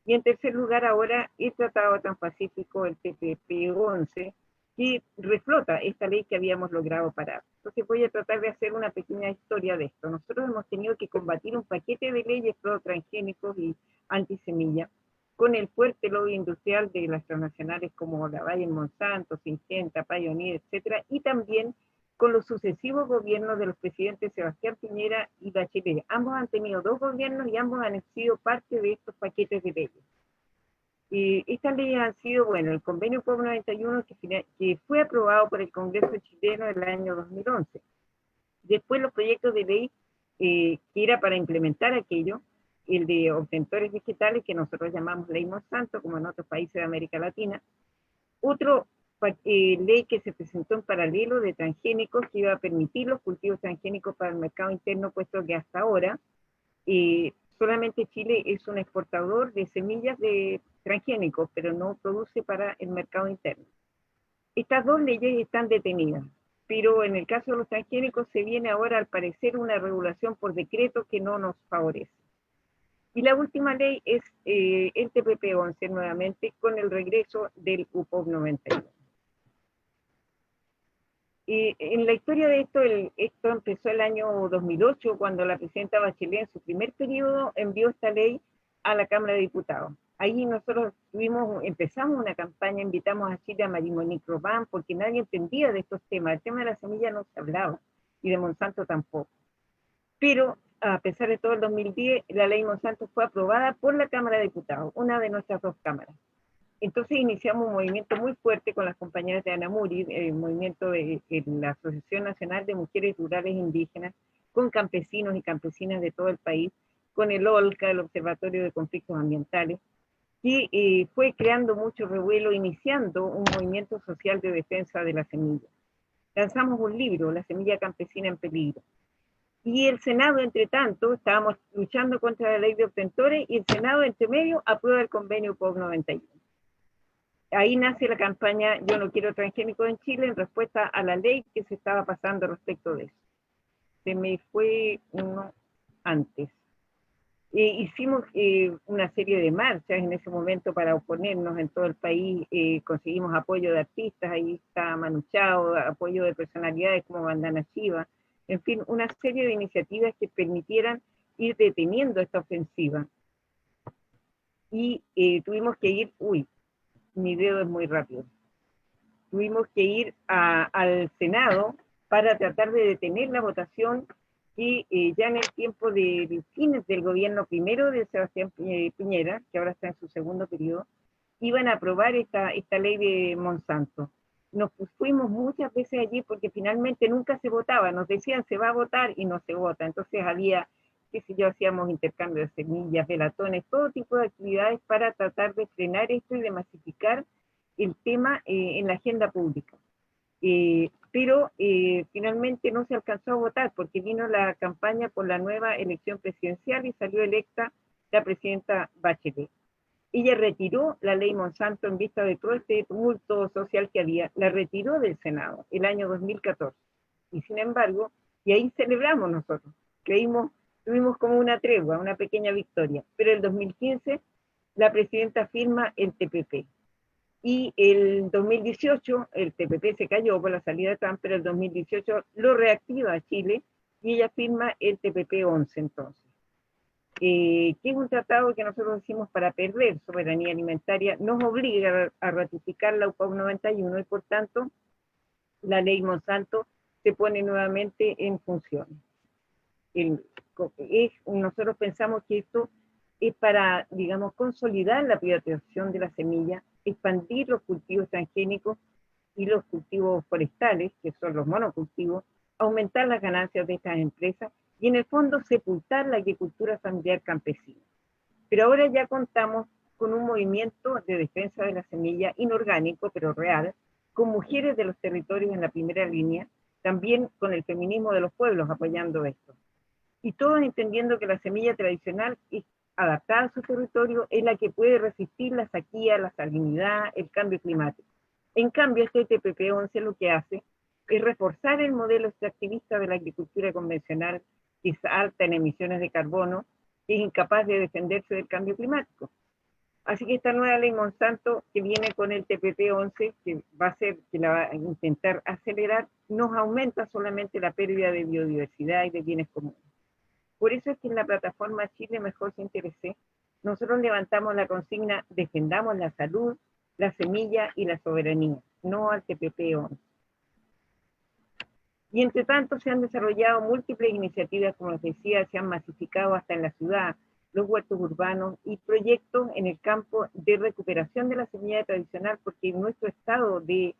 Y en tercer lugar, ahora el Tratado Transpacífico, el TPP-11, que reflota esta ley que habíamos logrado parar. Entonces voy a tratar de hacer una pequeña historia de esto. Nosotros hemos tenido que combatir un paquete de leyes pro transgénicos y antisemilla con el fuerte lobby industrial de las transnacionales como la Bayer Monsanto, Syngenta, Pioneer, etcétera, y también con los sucesivos gobiernos de los presidentes Sebastián Piñera y Bachelet. Ambos han tenido dos gobiernos y ambos han sido parte de estos paquetes de leyes. Estas leyes han sido, bueno, el convenio POP 91 que fue aprobado por el Congreso chileno en el año 2011. Después los proyectos de ley que era para implementar aquello, el de obtentores vegetales, que nosotros llamamos ley Monsanto, como en otros países de América Latina. Otro ley que se presentó en paralelo de transgénicos, que iba a permitir los cultivos transgénicos para el mercado interno, puesto que hasta ahora solamente Chile es un exportador de semillas de transgénicos, pero no produce para el mercado interno. Estas dos leyes están detenidas, pero en el caso de los transgénicos se viene ahora al parecer una regulación por decreto que no nos favorece. Y la última ley es el TPP-11 nuevamente, con el regreso del UPOC 91. En la historia de esto empezó el año 2008, cuando la presidenta Bachelet en su primer periodo envió esta ley a la Cámara de Diputados. Ahí nosotros empezamos una campaña, invitamos a Chile a Marie-Monique Robin, porque nadie entendía de estos temas. El tema de la semilla no se hablaba, y de Monsanto tampoco. Pero a pesar de todo, el 2010 la ley Monsanto fue aprobada por la Cámara de Diputados, una de nuestras dos cámaras. Entonces iniciamos un movimiento muy fuerte con las compañeras de Ana Muri, el movimiento de la Asociación Nacional de Mujeres Rurales Indígenas, con campesinos y campesinas de todo el país, con el OLCA, el Observatorio de Conflictos Ambientales, que fue creando mucho revuelo, iniciando un movimiento social de defensa de la semilla. Lanzamos un libro, La semilla campesina en peligro. Y el Senado, entre tanto, estábamos luchando contra la ley de obtentores, y el Senado, entre medio, aprueba el convenio POP 91. Ahí nace la campaña Yo no quiero transgénicos en Chile, en respuesta a la ley que se estaba pasando respecto de eso. Se me fue uno antes. Hicimos una serie de marchas en ese momento para oponernos en todo el país. Conseguimos apoyo de artistas, ahí está Manu Chao, apoyo de personalidades como Bandana Chiva, en fin, una serie de iniciativas que permitieran ir deteniendo esta ofensiva. Y tuvimos que ir, mi dedo es muy rápido. Tuvimos que ir al Senado para tratar de detener la votación, y ya en el tiempo de fines del gobierno primero de Sebastián Piñera, que ahora está en su segundo periodo, iban a aprobar esta ley de Monsanto. Nos fuimos muchas veces allí porque finalmente nunca se votaba, nos decían se va a votar y no se vota. Entonces había, qué sé yo, hacíamos intercambio de semillas, velatones, todo tipo de actividades para tratar de frenar esto y de masificar el tema en la agenda pública. Pero finalmente no se alcanzó a votar porque vino la campaña por la nueva elección presidencial y salió electa la presidenta Bachelet. Ella retiró la ley Monsanto en vista de todo este tumulto social que había, la retiró del Senado el año 2014. Y sin embargo, y ahí celebramos nosotros, tuvimos como una tregua, una pequeña victoria, pero el 2015 la presidenta firma el TPP. Y el 2018, el TPP se cayó por la salida de Trump, pero el 2018 lo reactiva a Chile y ella firma el TPP-11 entonces. Que es un tratado que nosotros decimos para perder soberanía alimentaria, nos obliga a ratificar la UPOV 91 y por tanto la ley Monsanto se pone nuevamente en función. Nosotros pensamos que esto es para, digamos, consolidar la privatización de la semilla, expandir los cultivos transgénicos y los cultivos forestales, que son los monocultivos, aumentar las ganancias de estas empresas y en el fondo sepultar la agricultura familiar campesina. Pero ahora ya contamos con un movimiento de defensa de la semilla inorgánico, pero real, con mujeres de los territorios en la primera línea, también con el feminismo de los pueblos apoyando esto. Y todos entendiendo que la semilla tradicional es adaptada a su territorio, es la que puede resistir la sequía, la salinidad, el cambio climático. En cambio, este TPP-11 lo que hace es reforzar el modelo extractivista de la agricultura convencional, que es alta en emisiones de carbono, que es incapaz de defenderse del cambio climático. Así que esta nueva ley Monsanto, que viene con el TPP-11, que la va a intentar acelerar, nos aumenta solamente la pérdida de biodiversidad y de bienes comunes. Por eso es que en la plataforma Chile Mejor Se Interese, nosotros levantamos la consigna, defendamos la salud, la semilla y la soberanía, no al TPP-11. Y entre tanto se han desarrollado múltiples iniciativas, como les decía, se han masificado hasta en la ciudad, los huertos urbanos y proyectos en el campo de recuperación de la semilla tradicional, porque nuestro estado de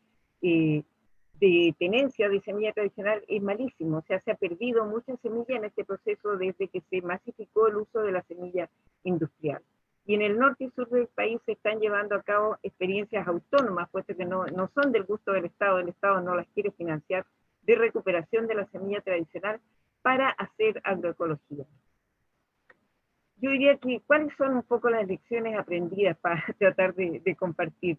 tenencia de semilla tradicional es malísimo, o sea, se ha perdido mucha semilla en este proceso desde que se masificó el uso de la semilla industrial. Y en el norte y sur del país se están llevando a cabo experiencias autónomas, puesto que no son del gusto del Estado, el Estado no las quiere financiar, de recuperación de la semilla tradicional para hacer agroecología. Yo diría que, ¿cuáles son un poco las lecciones aprendidas para tratar de compartir?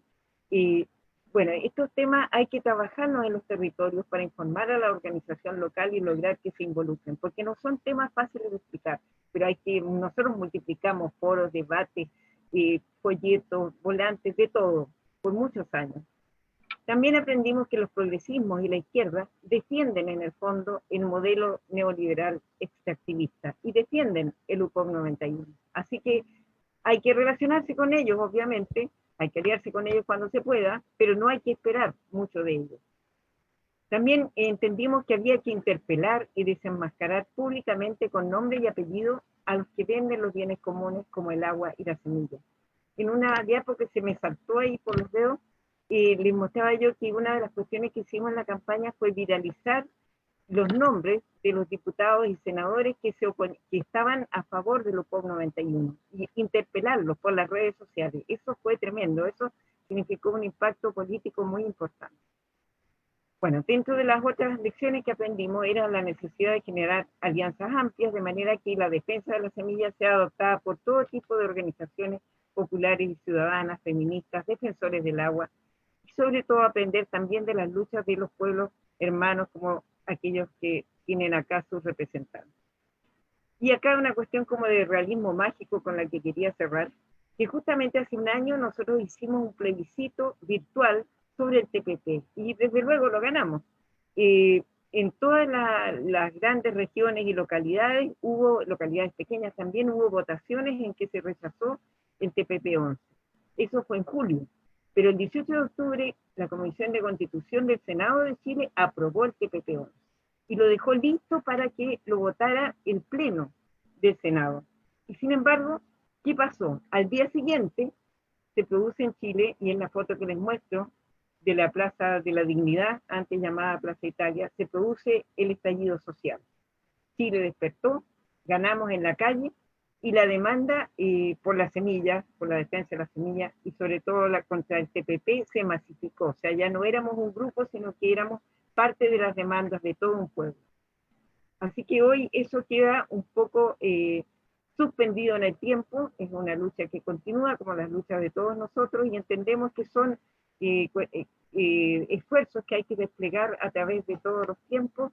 Bueno, estos temas hay que trabajarlos en los territorios para informar a la organización local y lograr que se involucren, porque no son temas fáciles de explicar, pero nosotros multiplicamos foros, debates, folletos, volantes, de todo, por muchos años. También aprendimos que los progresismos y la izquierda defienden en el fondo el modelo neoliberal extractivista y defienden el UPOV 91. Así que hay que relacionarse con ellos, obviamente, hay que aliarse con ellos cuando se pueda, pero no hay que esperar mucho de ellos. También entendimos que había que interpelar y desenmascarar públicamente con nombre y apellido a los que venden los bienes comunes como el agua y la semilla. En una diapo que se me saltó ahí por los dedos, les mostraba yo que una de las cuestiones que hicimos en la campaña fue viralizar los nombres de los diputados y senadores que estaban a favor del UPOV 91 y interpelarlos por las redes sociales. Eso fue tremendo, eso significó un impacto político muy importante. Bueno, dentro de las otras lecciones que aprendimos era la necesidad de generar alianzas amplias, de manera que la defensa de la semilla sea adoptada por todo tipo de organizaciones populares y ciudadanas, feministas, defensores del agua, y sobre todo aprender también de las luchas de los pueblos hermanos como aquellos que tienen acá sus representantes. Y acá una cuestión como de realismo mágico con la que quería cerrar, que justamente hace un año nosotros hicimos un plebiscito virtual sobre el TPP, y desde luego lo ganamos. En todas las grandes regiones y localidades, localidades pequeñas también, hubo votaciones en que se rechazó el TPP-11. Eso fue en julio. Pero el 18 de octubre, la Comisión de Constitución del Senado de Chile aprobó el TPP-11 y lo dejó listo para que lo votara el Pleno del Senado. Y sin embargo, ¿qué pasó? Al día siguiente se produce en Chile, y en la foto que les muestro, de la Plaza de la Dignidad, antes llamada Plaza Italia, se produce el estallido social. Chile despertó, ganamos en la calle, y la demanda por la semilla, por la defensa de la semilla y sobre todo contra el TPP se masificó. O sea, ya no éramos un grupo, sino que éramos parte de las demandas de todo un pueblo. Así que hoy eso queda un poco suspendido en el tiempo, es una lucha que continúa como las luchas de todos nosotros y entendemos que son esfuerzos que hay que desplegar a través de todos los tiempos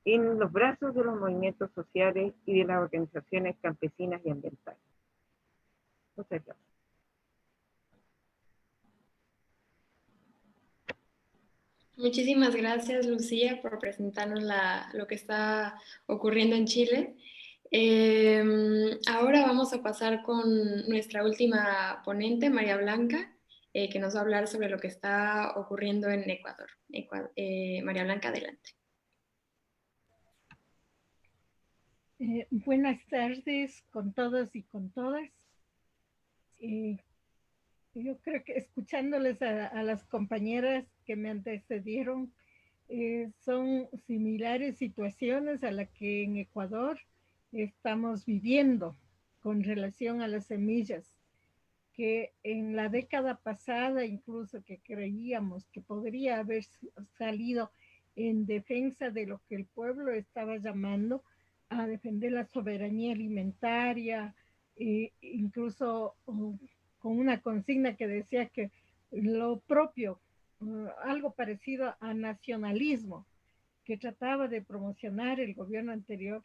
en los brazos de los movimientos sociales y de las organizaciones campesinas y ambientales. Muchas gracias. Muchísimas gracias, Lucía, por presentarnos lo que está ocurriendo en Chile. Ahora vamos a pasar con nuestra última ponente, María Blanca, que nos va a hablar sobre lo que está ocurriendo en Ecuador. María Blanca, adelante. Buenas tardes con todos y con todas. Yo creo que escuchándoles a las compañeras que me antecedieron, son similares situaciones a las que en Ecuador estamos viviendo con relación a las semillas, que en la década pasada incluso que creíamos que podría haber salido en defensa de lo que el pueblo estaba llamando a defender la soberanía alimentaria, incluso con una consigna que decía que lo propio, algo parecido a nacionalismo, que trataba de promocionar el gobierno anterior.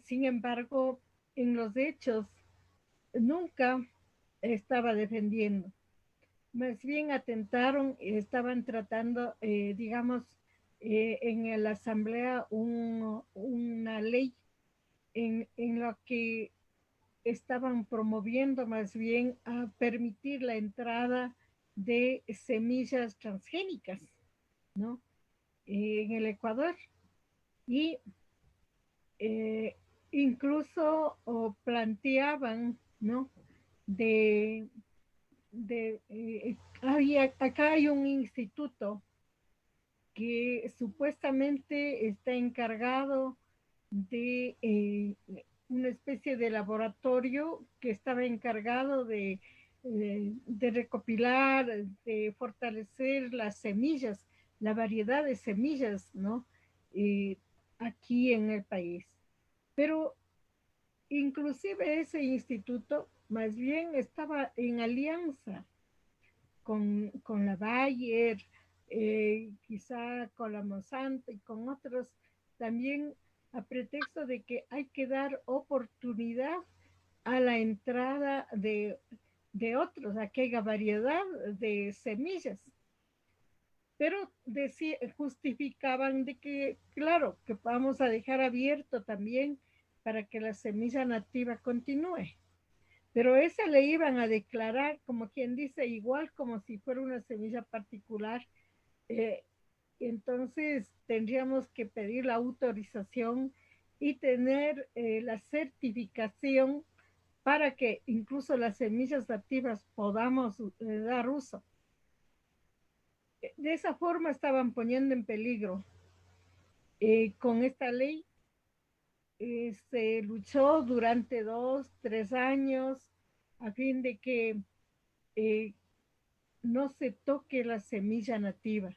Sin embargo, en los hechos, nunca estaba defendiendo. Más bien atentaron, estaban tratando, digamos, en la asamblea una ley en la que estaban promoviendo más bien a permitir la entrada de semillas transgénicas, ¿no? En el Ecuador. Y incluso planteaban, ¿no? Acá hay un instituto que supuestamente está encargado de una especie de laboratorio que estaba encargado de recopilar, de fortalecer las semillas, la variedad de semillas, ¿no? Aquí en el país. Pero inclusive ese instituto más bien estaba en alianza con la Bayer, quizá con la Monsanto y con otros, también a pretexto de que hay que dar oportunidad a la entrada de otros, a que haya variedad de semillas. Pero justificaban de que, claro, que vamos a dejar abierto también para que la semilla nativa continúe. Pero esa le iban a declarar, como quien dice, igual como si fuera una semilla particular. Entonces tendríamos que pedir la autorización y tener la certificación para que incluso las semillas nativas podamos dar uso. De esa forma estaban poniendo en peligro. Con esta ley se luchó durante 2, 3 años a fin de que no se toque la semilla nativa,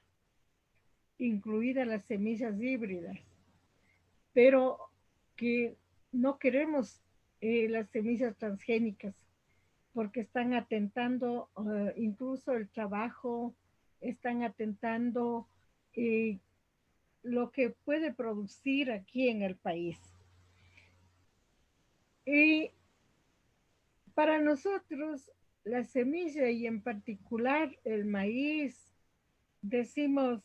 incluidas las semillas híbridas, pero que no queremos las semillas transgénicas porque están atentando incluso el trabajo, están atentando lo que puede producir aquí en el país. Y para nosotros, la semilla y en particular el maíz, decimos,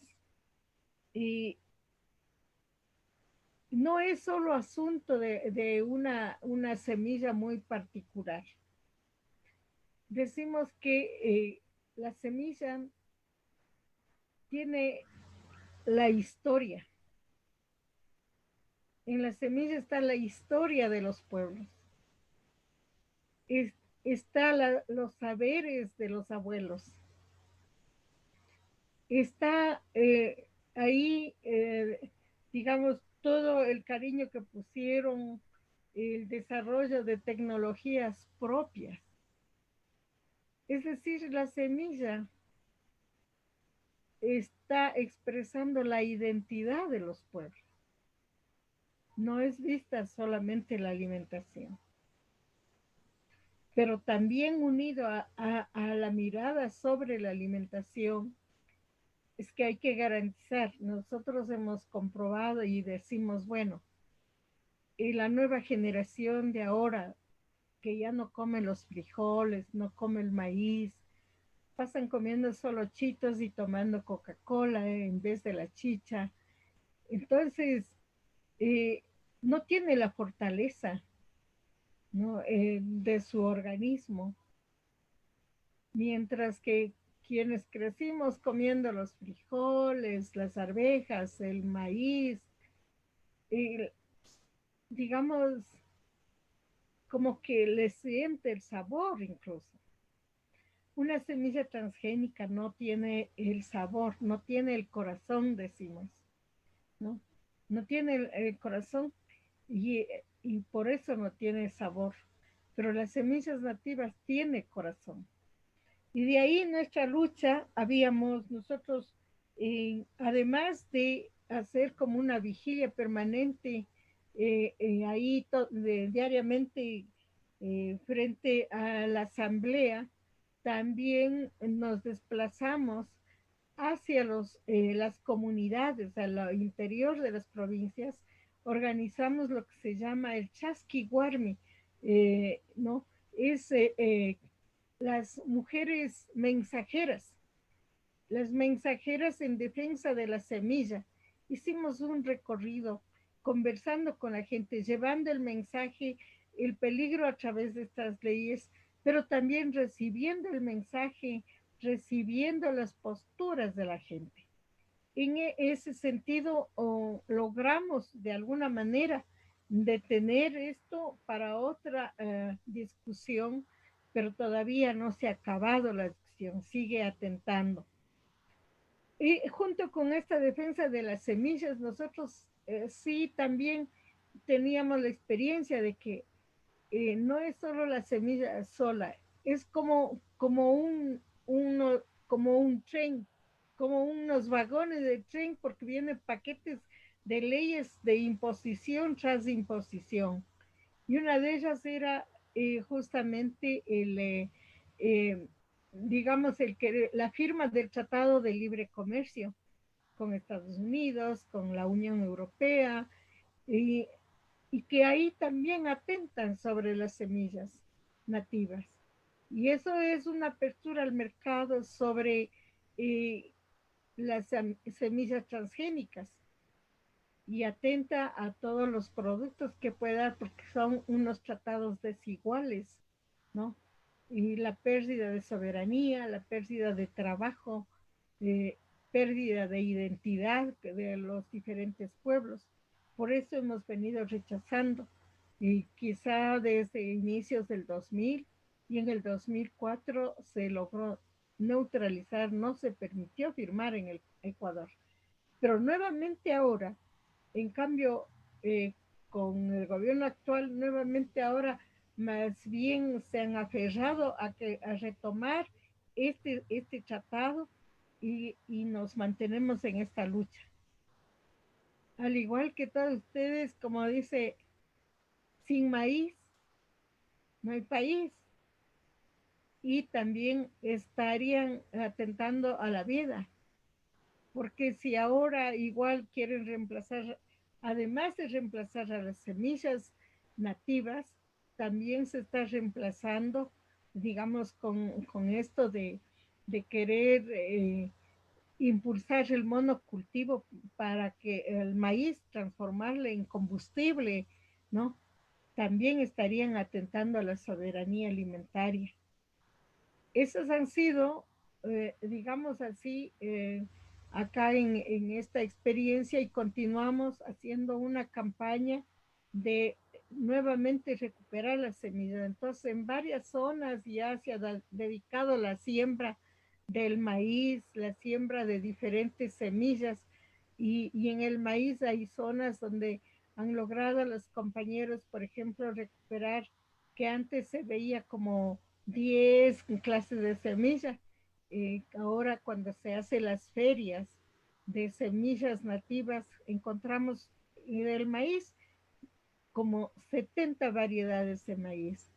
y no es solo asunto de una semilla muy particular. Decimos que la semilla tiene la historia. En la semilla está la historia de los pueblos. Está los saberes de los abuelos. Está ahí, digamos, todo el cariño que pusieron el desarrollo de tecnologías propias. Es decir, la semilla está expresando la identidad de los pueblos. No es vista solamente la alimentación, pero también unido a la mirada sobre la alimentación, es que hay que garantizar. Nosotros hemos comprobado y decimos, bueno, y la nueva generación de ahora, que ya no come los frijoles, no come el maíz, pasan comiendo solo chitos y tomando Coca-Cola en vez de la chicha. Entonces, eh, no tiene la fortaleza, ¿no? De su organismo, mientras que quienes crecimos comiendo los frijoles, las arvejas, el maíz, eh, digamos, como que le siente el sabor incluso. Una semilla transgénica no tiene el sabor, no tiene el corazón, decimos, ¿no? No tiene el corazón y por eso no tiene sabor. Pero las semillas nativas tienen corazón. Y de ahí nuestra lucha, habíamos nosotros, además de hacer como una vigilia permanente, ahí diariamente frente a la asamblea, también nos desplazamos hacia las comunidades, al interior de las provincias, organizamos lo que se llama el Chasquihuarmi, ¿no? Es las mujeres mensajeras, las mensajeras en defensa de la semilla. Hicimos un recorrido conversando con la gente, llevando el mensaje, el peligro a través de estas leyes, pero también recibiendo el mensaje, recibiendo las posturas de la gente. En ese sentido, logramos de alguna manera detener esto para otra discusión, pero todavía no se ha acabado la discusión, sigue atentando. Y junto con esta defensa de las semillas, nosotros sí también teníamos la experiencia de que no es solo la semilla sola, es como un tren, como unos vagones de tren, porque vienen paquetes de leyes de imposición tras imposición. Y una de ellas era justamente eh, digamos, la firma del Tratado de Libre Comercio con Estados Unidos, con la Unión Europea, y, y que ahí también atentan sobre las semillas nativas. Y eso es una apertura al mercado sobre las semillas transgénicas y atenta a todos los productos que pueda, porque son unos tratados desiguales, ¿no? Y la pérdida de soberanía, la pérdida de trabajo, eh, pérdida de identidad de los diferentes pueblos. Por eso hemos venido rechazando, y quizá desde inicios del 2000 y en el 2004 se logró neutralizar, no se permitió firmar en el Ecuador. Pero nuevamente ahora, en cambio, con el gobierno actual, nuevamente ahora más bien se han aferrado a retomar este tratado y nos mantenemos en esta lucha. Al igual que todos ustedes, como dice, sin maíz no hay país, y también estarían atentando a la vida, porque si ahora igual quieren reemplazar, además de reemplazar a las semillas nativas, también se está reemplazando, digamos, con esto de querer impulsar el monocultivo para que el maíz transformarle en combustible, ¿no? También estarían atentando a la soberanía alimentaria. Esas han sido, digamos así, acá en esta experiencia, y continuamos haciendo una campaña de nuevamente recuperar la semilla. Entonces, en varias zonas ya se ha dedicado la siembra del maíz, la siembra de diferentes semillas, y en el maíz hay zonas donde Han logrado los compañeros, por ejemplo, recuperar que antes se veía como 10 clases de semilla. Ahora cuando se hacen las ferias de semillas nativas, encontramos del maíz como 70 variedades de maíz.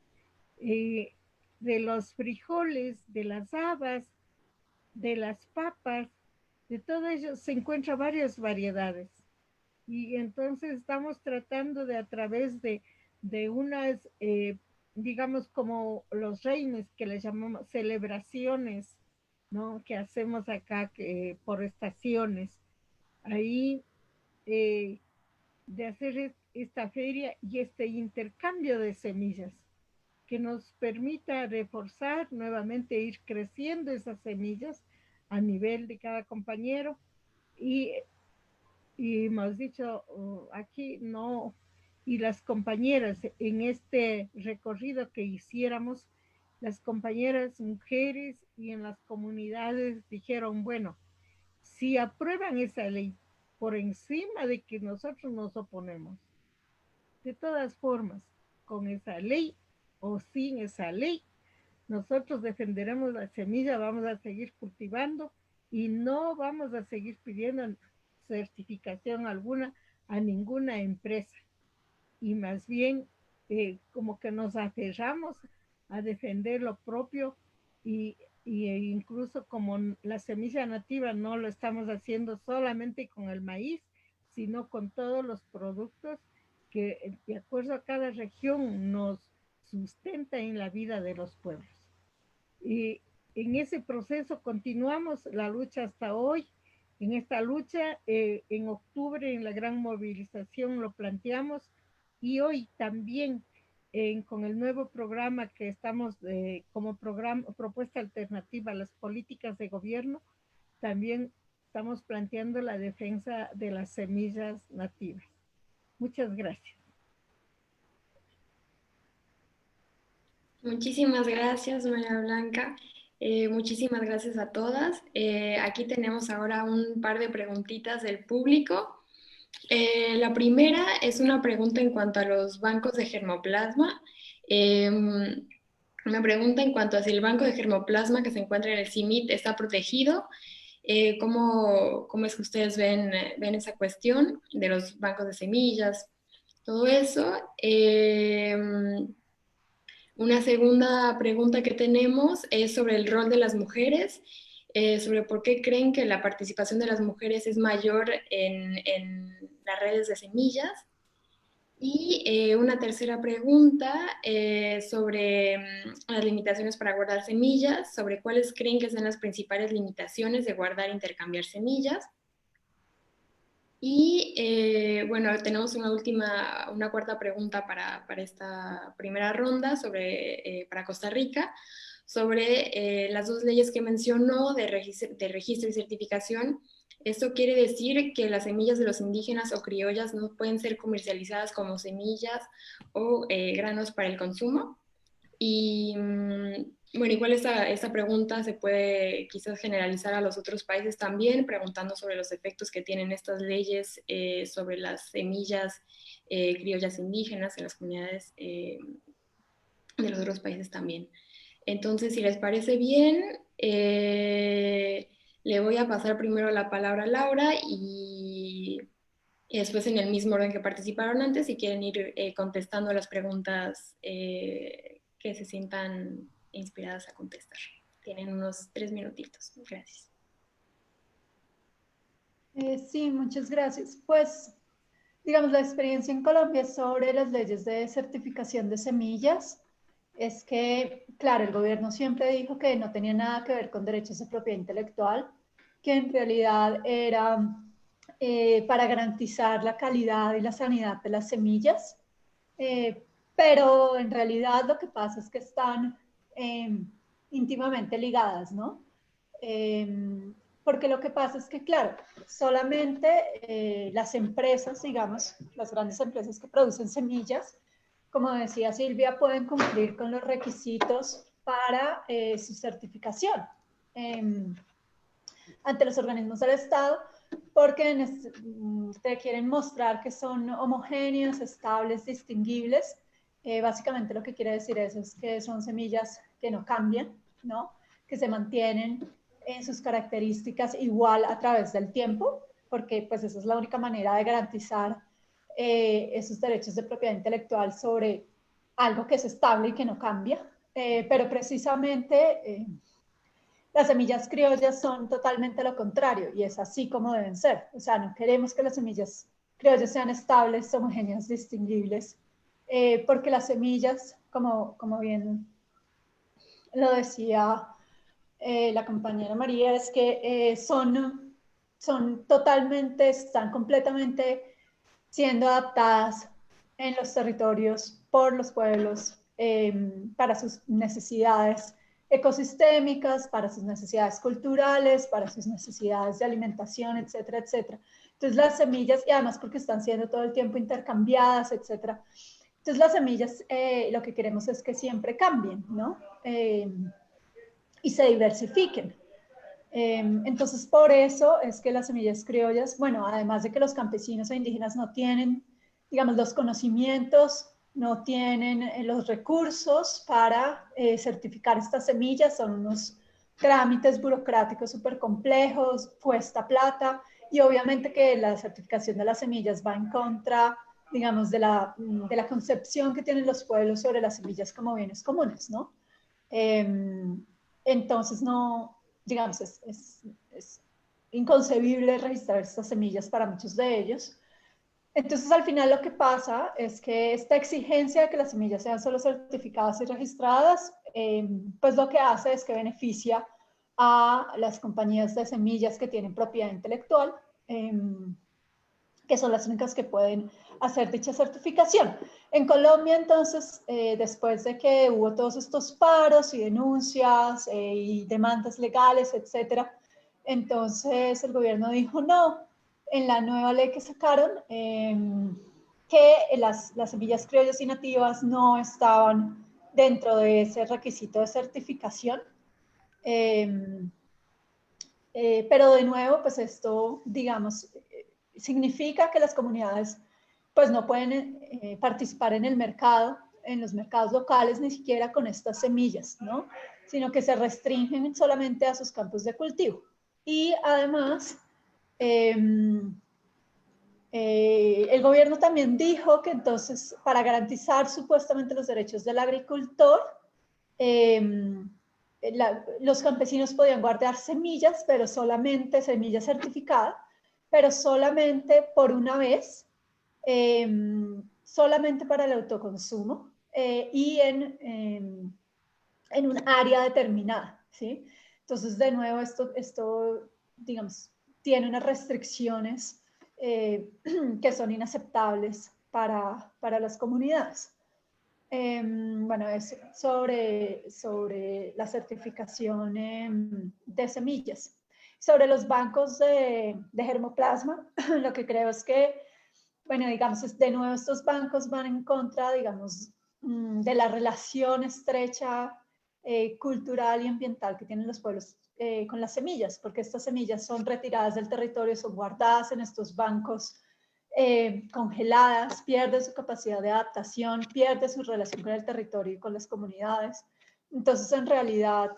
De los frijoles, de las habas, de las papas, de todo ello se encuentran varias variedades. Y entonces estamos tratando de a través de unas, digamos como los reinos que les llamamos celebraciones, ¿no? Que hacemos acá por estaciones. Ahí de hacer esta feria y este intercambio de semillas que nos permita reforzar nuevamente, ir creciendo esas semillas a nivel de cada compañero y, y hemos dicho aquí no, y las compañeras en este recorrido que hiciéramos, las compañeras mujeres y en las comunidades dijeron, bueno, si aprueban esa ley por encima de que nosotros nos oponemos, de todas formas, con esa ley o sin esa ley, nosotros defenderemos la semilla, vamos a seguir cultivando y no vamos a seguir pidiendo certificación alguna a ninguna empresa. Y más bien, como que nos aferramos a defender lo propio y incluso como la semilla nativa no lo estamos haciendo solamente con el maíz, sino con todos los productos que de acuerdo a cada región nos sustenta en la vida de los pueblos. Y en ese proceso continuamos la lucha hasta hoy. En esta lucha, en octubre, en la gran movilización lo planteamos y hoy también con el nuevo programa que estamos como programa, propuesta alternativa a las políticas de gobierno, también estamos planteando la defensa de las semillas nativas. Muchas gracias. Muchísimas gracias, María Blanca. Muchísimas gracias a todas. Aquí tenemos ahora un par de preguntitas del público. La primera es una pregunta en cuanto a los bancos de germoplasma. Una pregunta en cuanto a si el banco de germoplasma que se encuentra en el CIMMYT está protegido. ¿Cómo es que ustedes ven esa cuestión de los bancos de semillas? Todo eso. Una segunda pregunta que tenemos es sobre el rol de las mujeres, sobre por qué creen que la participación de las mujeres es mayor en las redes de semillas. Y una tercera pregunta sobre las limitaciones para guardar semillas, sobre cuáles creen que son las principales limitaciones de guardar e intercambiar semillas. Y bueno, tenemos una cuarta pregunta para esta primera ronda para Costa Rica, sobre las dos leyes que mencionó de registro y certificación. Esto quiere decir que las semillas de los indígenas o criollas no pueden ser comercializadas como semillas o granos para el consumo. Y bueno, igual esta pregunta se puede quizás generalizar a los otros países también, preguntando sobre los efectos que tienen estas leyes sobre las semillas criollas indígenas en las comunidades de los otros países también. Entonces, si les parece bien, le voy a pasar primero la palabra a Laura y después en el mismo orden que participaron antes, si quieren ir contestando las preguntas que se sientan inspiradas a contestar. Tienen unos 3 minutitos. Gracias. Sí, muchas gracias. Pues, digamos, la experiencia en Colombia sobre las leyes de certificación de semillas es que, claro, el gobierno siempre dijo que no tenía nada que ver con derechos de propiedad intelectual, que en realidad era para garantizar la calidad y la sanidad de las semillas, pero en realidad lo que pasa es que están íntimamente ligadas, ¿no? Porque lo que pasa es que, claro, solamente las empresas, digamos, las grandes empresas que producen semillas, como decía Silvia, pueden cumplir con los requisitos para su certificación ante los organismos del Estado, porque te quieren mostrar que son homogéneos, estables, distinguibles. Básicamente lo que quiere decir eso es que son semillas que no cambian, ¿no? Que se mantienen en sus características igual a través del tiempo, porque pues esa es la única manera de garantizar esos derechos de propiedad intelectual sobre algo que es estable y que no cambia. Pero precisamente las semillas criollas son totalmente lo contrario y es así como deben ser. O sea, no queremos que las semillas criollas sean estables, homogéneas, distinguibles, porque las semillas, como bien lo decía la compañera María, es que son totalmente, están completamente siendo adaptadas en los territorios por los pueblos para sus necesidades ecosistémicas, para sus necesidades culturales, para sus necesidades de alimentación, etcétera, etcétera. Entonces las semillas, y además porque están siendo todo el tiempo intercambiadas, etcétera. Entonces las semillas lo que queremos es que siempre cambien, ¿no? Y se diversifiquen. Entonces, por eso es que las semillas criollas, bueno, además de que los campesinos e indígenas no tienen, digamos, los conocimientos, no tienen los recursos para certificar estas semillas, son unos trámites burocráticos súper complejos, cuesta plata, y obviamente que la certificación de las semillas va en contra, digamos, de la concepción que tienen los pueblos sobre las semillas como bienes comunes, ¿no? Entonces, no, digamos, es inconcebible registrar estas semillas para muchos de ellos. Entonces, al final lo que pasa es que esta exigencia de que las semillas sean solo certificadas y registradas, pues lo que hace es que beneficia a las compañías de semillas que tienen propiedad intelectual, que son las únicas que pueden hacer dicha certificación. En Colombia, entonces, después de que hubo todos estos paros y denuncias y demandas legales, etcétera, entonces el gobierno dijo no, en la nueva ley que sacaron, que las semillas criollas y nativas no estaban dentro de ese requisito de certificación. Pero de nuevo, pues esto, digamos, significa que las comunidades pues no pueden participar en el mercado, en los mercados locales, ni siquiera con estas semillas, ¿no? Sino que se restringen solamente a sus campos de cultivo. Y además, el gobierno también dijo que entonces, para garantizar supuestamente los derechos del agricultor, los campesinos podían guardar semillas, pero solamente semillas certificadas, pero solamente por una vez, solamente para el autoconsumo y en un área determinada, ¿sí? Entonces, de nuevo, esto digamos, tiene unas restricciones que son inaceptables para las comunidades. Bueno, es sobre la certificación de semillas. Sobre los bancos de germoplasma, lo que creo es que, bueno, digamos, de nuevo estos bancos van en contra, digamos, de la relación estrecha cultural y ambiental que tienen los pueblos con las semillas, porque estas semillas son retiradas del territorio, son guardadas en estos bancos congeladas, pierde su capacidad de adaptación, pierde su relación con el territorio y con las comunidades. Entonces, en realidad,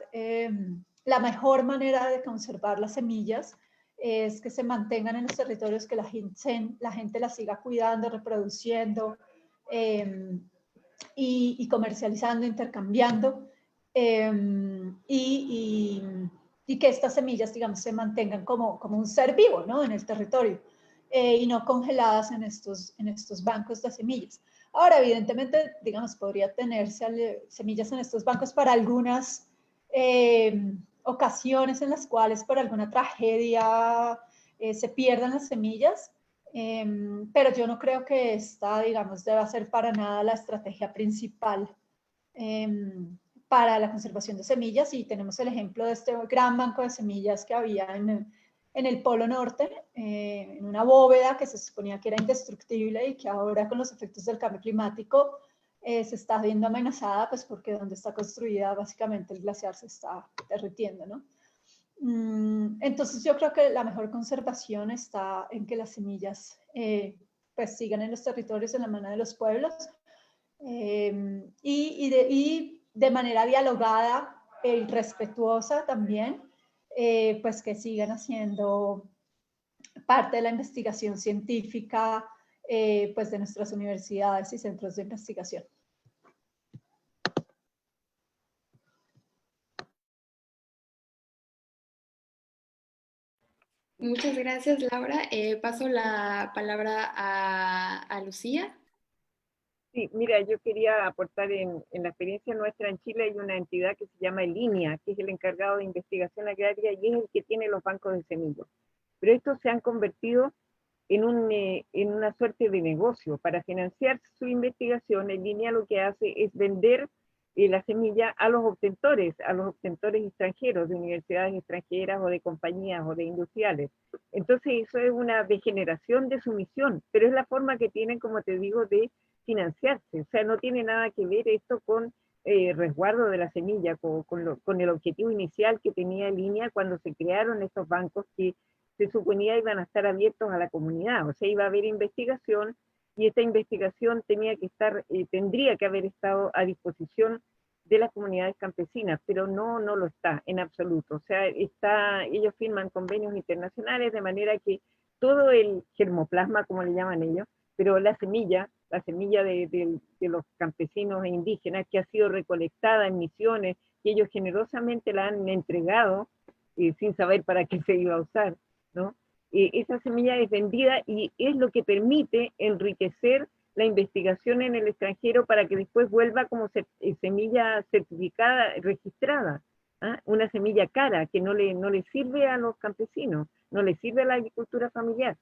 la mejor manera de conservar las semillas es que se mantengan en los territorios, que la gente las siga cuidando, reproduciendo y comercializando, intercambiando, y que estas semillas, digamos, se mantengan como un ser vivo, ¿no? En el territorio. Y no congeladas en estos bancos de semillas. Ahora, evidentemente, digamos, podría tenerse semillas en estos bancos para algunas ocasiones en las cuales por alguna tragedia se pierdan las semillas, pero yo no creo que esta, digamos, deba ser para nada la estrategia principal para la conservación de semillas. Y tenemos el ejemplo de este gran banco de semillas que había en el Polo Norte, en una bóveda que se suponía que era indestructible y que ahora con los efectos del cambio climático se está viendo amenazada, pues porque donde está construida básicamente el glaciar se está derritiendo, ¿no? Entonces yo creo que la mejor conservación está en que las semillas pues sigan en los territorios, en la mano de los pueblos, y de manera dialogada y respetuosa también, pues que sigan haciendo parte de la investigación científica pues de nuestras universidades y centros de investigación. Muchas gracias, Laura. Paso la palabra a Lucía. Sí, mira, yo quería aportar en la experiencia nuestra en Chile. Hay una entidad que se llama INIA, que es el encargado de investigación agraria y es el que tiene los bancos de semillas. Pero estos se han convertido en una suerte de negocio. Para financiar su investigación, en línea lo que hace es vender la semilla a los obtentores extranjeros, de universidades extranjeras o de compañías o de industriales. Entonces eso es una degeneración de su misión, pero es la forma que tienen, como te digo, de financiarse. O sea, no tiene nada que ver esto con resguardo de la semilla, con el objetivo inicial que tenía Línea cuando se crearon estos bancos que se suponía iban a estar abiertos a la comunidad. O sea, iba a haber investigación y esta investigación tendría que haber estado a disposición de las comunidades campesinas, pero no lo está en absoluto. O sea, ellos firman convenios internacionales de manera que todo el germoplasma, como le llaman ellos, pero la semilla de los campesinos e indígenas que ha sido recolectada en misiones, que ellos generosamente la han entregado sin saber para qué se iba a usar, ¿no? Esa semilla es vendida y es lo que permite enriquecer la investigación en el extranjero para que después vuelva como semilla certificada, registrada, ¿ah? Una semilla cara que no le sirve a los campesinos, no le sirve a la agricultura familiar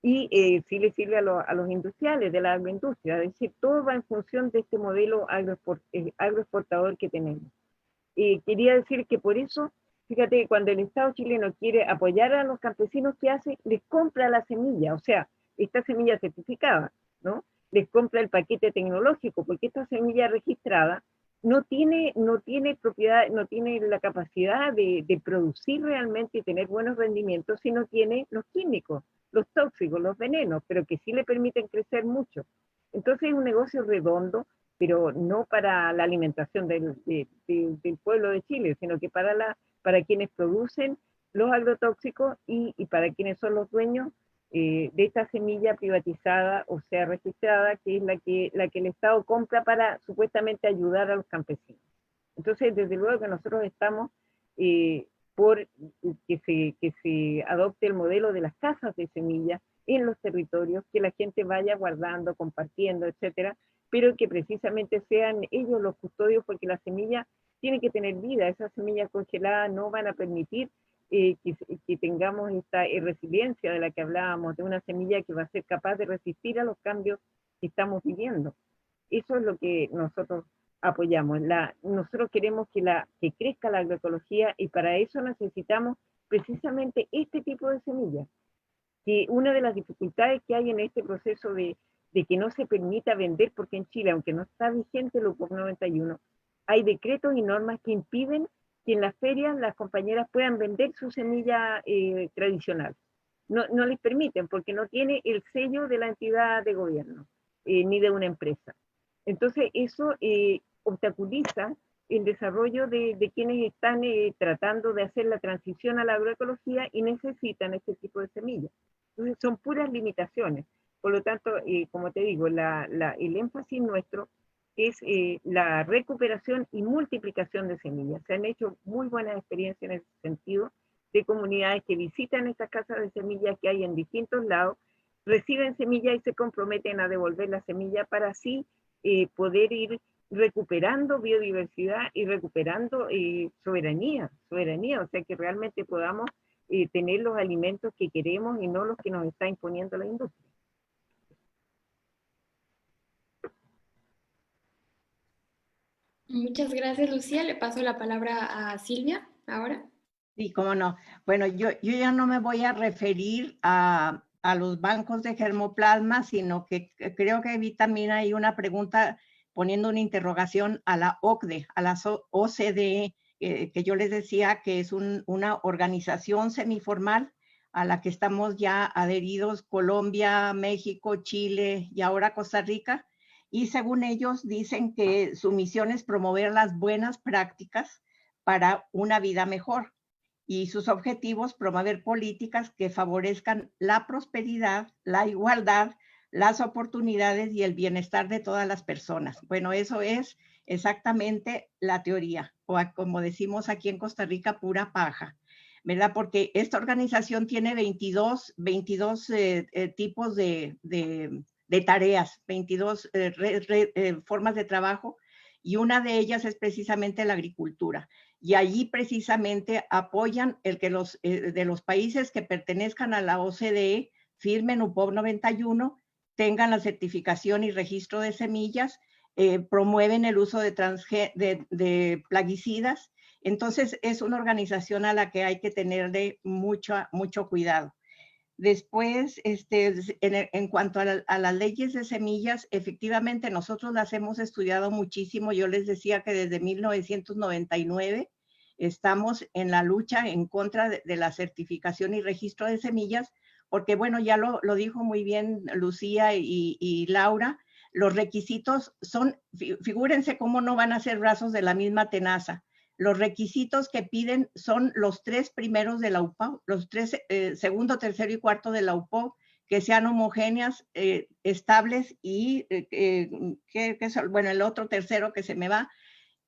y sí le sirve a los industriales de la agroindustria. Es decir, todo va en función de este modelo agroexportador que tenemos. Quería decir que por eso, fíjate, cuando el Estado chileno quiere apoyar a los campesinos, ¿qué hace? Les compra la semilla, o sea, esta semilla certificada, ¿no? Les compra el paquete tecnológico, porque esta semilla registrada no tiene propiedad, no tiene la capacidad de producir realmente y tener buenos rendimientos si no tiene los químicos, los tóxicos, los venenos, pero que sí le permiten crecer mucho. Entonces es un negocio redondo, pero no para la alimentación del pueblo de Chile, sino que para quienes producen los agrotóxicos y para quienes son los dueños de esta semilla privatizada, o sea, registrada, que es la que el Estado compra para supuestamente ayudar a los campesinos. Entonces, desde luego que nosotros estamos por que se adopte el modelo de las casas de semillas en los territorios, que la gente vaya guardando, compartiendo, etcétera, pero que precisamente sean ellos los custodios, porque la semilla tiene que tener vida. Esas semillas congeladas no van a permitir que tengamos esta resiliencia de la que hablábamos, de una semilla que va a ser capaz de resistir a los cambios que estamos viviendo. Eso es lo que nosotros apoyamos. Nosotros queremos que crezca la agroecología y para eso necesitamos precisamente este tipo de semillas. Que una de las dificultades que hay en este proceso de que no se permita vender, porque en Chile, aunque no está vigente el UPOC 91, hay decretos y normas que impiden que en las ferias las compañeras puedan vender su semilla tradicional. No les permiten porque no tiene el sello de la entidad de gobierno ni de una empresa. Entonces eso obstaculiza el desarrollo de quienes están tratando de hacer la transición a la agroecología y necesitan este tipo de semillas. Entonces son puras limitaciones. Por lo tanto, como te digo, el énfasis nuestro es la recuperación y multiplicación de semillas. Se han hecho muy buenas experiencias en ese sentido, de comunidades que visitan estas casas de semillas que hay en distintos lados, reciben semillas y se comprometen a devolver la semilla para así poder ir recuperando biodiversidad y recuperando soberanía, o sea que realmente podamos tener los alimentos que queremos y no los que nos está imponiendo la industria. Muchas gracias, Lucía. Le paso la palabra a Silvia ahora. Sí, cómo no. Bueno, yo ya no me voy a referir a los bancos de germoplasma, sino que creo que vi también ahí una pregunta poniendo una interrogación a la OCDE, a la OCDE, que yo les decía que es una organización semiformal a la que estamos ya adheridos Colombia, México, Chile y ahora Costa Rica. Y según ellos dicen que su misión es promover las buenas prácticas para una vida mejor. Y sus objetivos, promover políticas que favorezcan la prosperidad, la igualdad, las oportunidades y el bienestar de todas las personas. Bueno, eso es exactamente la teoría, o como decimos aquí en Costa Rica, pura paja, ¿verdad? Porque esta organización tiene 22 tipos de tareas, 22 formas de trabajo, y una de ellas es precisamente la agricultura. Y allí precisamente apoyan el que de los países que pertenezcan a la OCDE firmen UPOV 91, tengan la certificación y registro de semillas, promueven el uso de plaguicidas. Entonces es una organización a la que hay que tenerle mucho cuidado. Después, en cuanto a las leyes de semillas, efectivamente nosotros las hemos estudiado muchísimo. Yo les decía que desde 1999 estamos en la lucha en contra de la certificación y registro de semillas, porque bueno, ya lo dijo muy bien Lucía y Laura, los requisitos son, figúrense cómo no van a ser brazos de la misma tenaza. Los requisitos que piden son los 3 primeros de la UPOV, los 3, segundo, tercero y cuarto de la UPOV, que sean homogéneas, estables y, bueno, el otro tercero que se me va,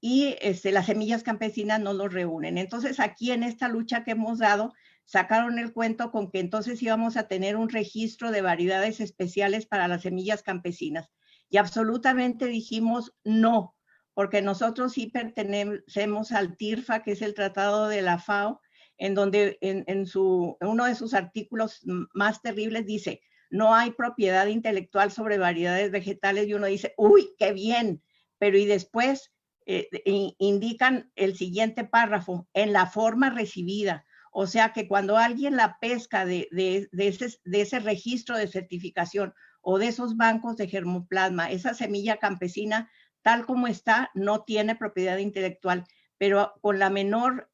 y las semillas campesinas no los reúnen. Entonces, aquí en esta lucha que hemos dado, sacaron el cuento con que entonces íbamos a tener un registro de variedades especiales para las semillas campesinas. Y absolutamente dijimos no, porque nosotros sí pertenecemos al TIRFA, que es el Tratado de la FAO, en donde en uno de sus artículos más terribles dice, no hay propiedad intelectual sobre variedades vegetales, y uno dice, uy, qué bien, pero y después indican el siguiente párrafo, en la forma recibida. O sea que cuando alguien la pesca de ese registro de certificación o de esos bancos de germoplasma, esa semilla campesina, tal como está, no tiene propiedad intelectual, pero con la menor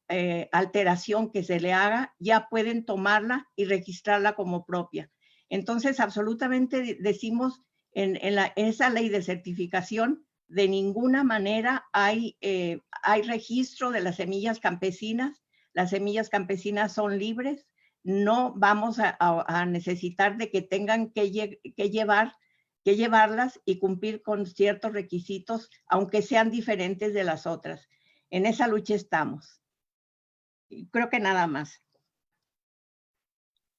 alteración que se le haga, ya pueden tomarla y registrarla como propia. Entonces, absolutamente decimos en esa ley de certificación, de ninguna manera hay registro de las semillas campesinas. Las semillas campesinas son libres, no vamos a necesitar de que tengan que llevarlas y cumplir con ciertos requisitos, aunque sean diferentes de las otras. En esa lucha estamos. Creo que nada más.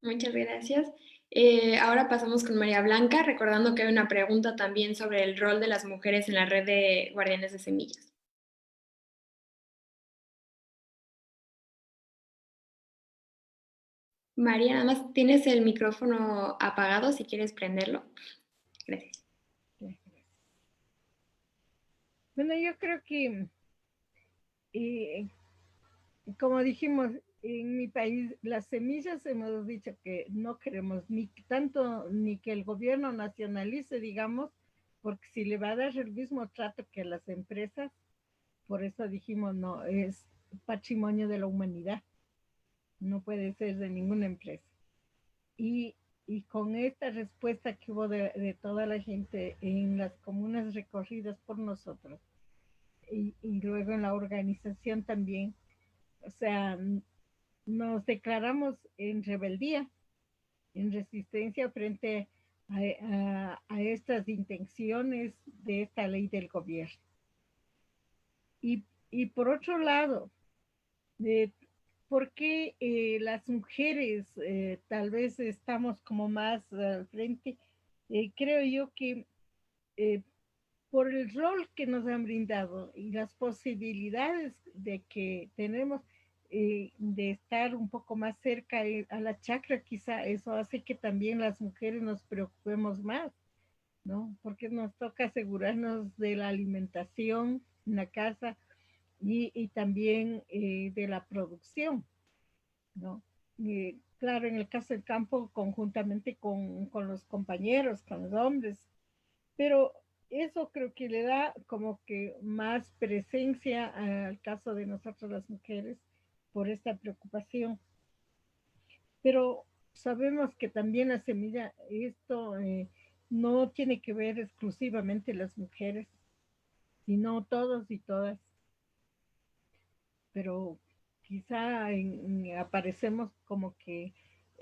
Muchas gracias. Ahora pasamos con María Blanca, recordando que hay una pregunta también sobre el rol de las mujeres en la red de guardianes de semillas. María, nada más tienes el micrófono apagado si quieres prenderlo. Gracias. Bueno, yo creo que, como dijimos, en mi país, las semillas hemos dicho que no queremos ni que el gobierno nacionalice, digamos, porque si le va a dar el mismo trato que a las empresas, por eso dijimos no, es patrimonio de la humanidad, no puede ser de ninguna empresa. Y con esta respuesta que hubo de toda la gente en las comunas recorridas por nosotros, y luego en la organización también, o sea, nos declaramos en rebeldía, en resistencia frente a estas intenciones de esta ley del gobierno. Y por otro lado, ¿por qué las mujeres tal vez estamos como más al frente? Creo yo que por el rol que nos han brindado y las posibilidades de que tenemos de estar un poco más cerca a la chacra, quizá eso hace que también las mujeres nos preocupemos más, ¿no? Porque nos toca asegurarnos de la alimentación en la casa y también de la producción, ¿no? Claro, en el caso del campo, conjuntamente con los compañeros, con los hombres, pero eso creo que le da como que más presencia al caso de nosotros las mujeres por esta preocupación. Pero sabemos que también la semilla, esto no tiene que ver exclusivamente las mujeres, sino todos y todas. Pero quizá aparecemos como que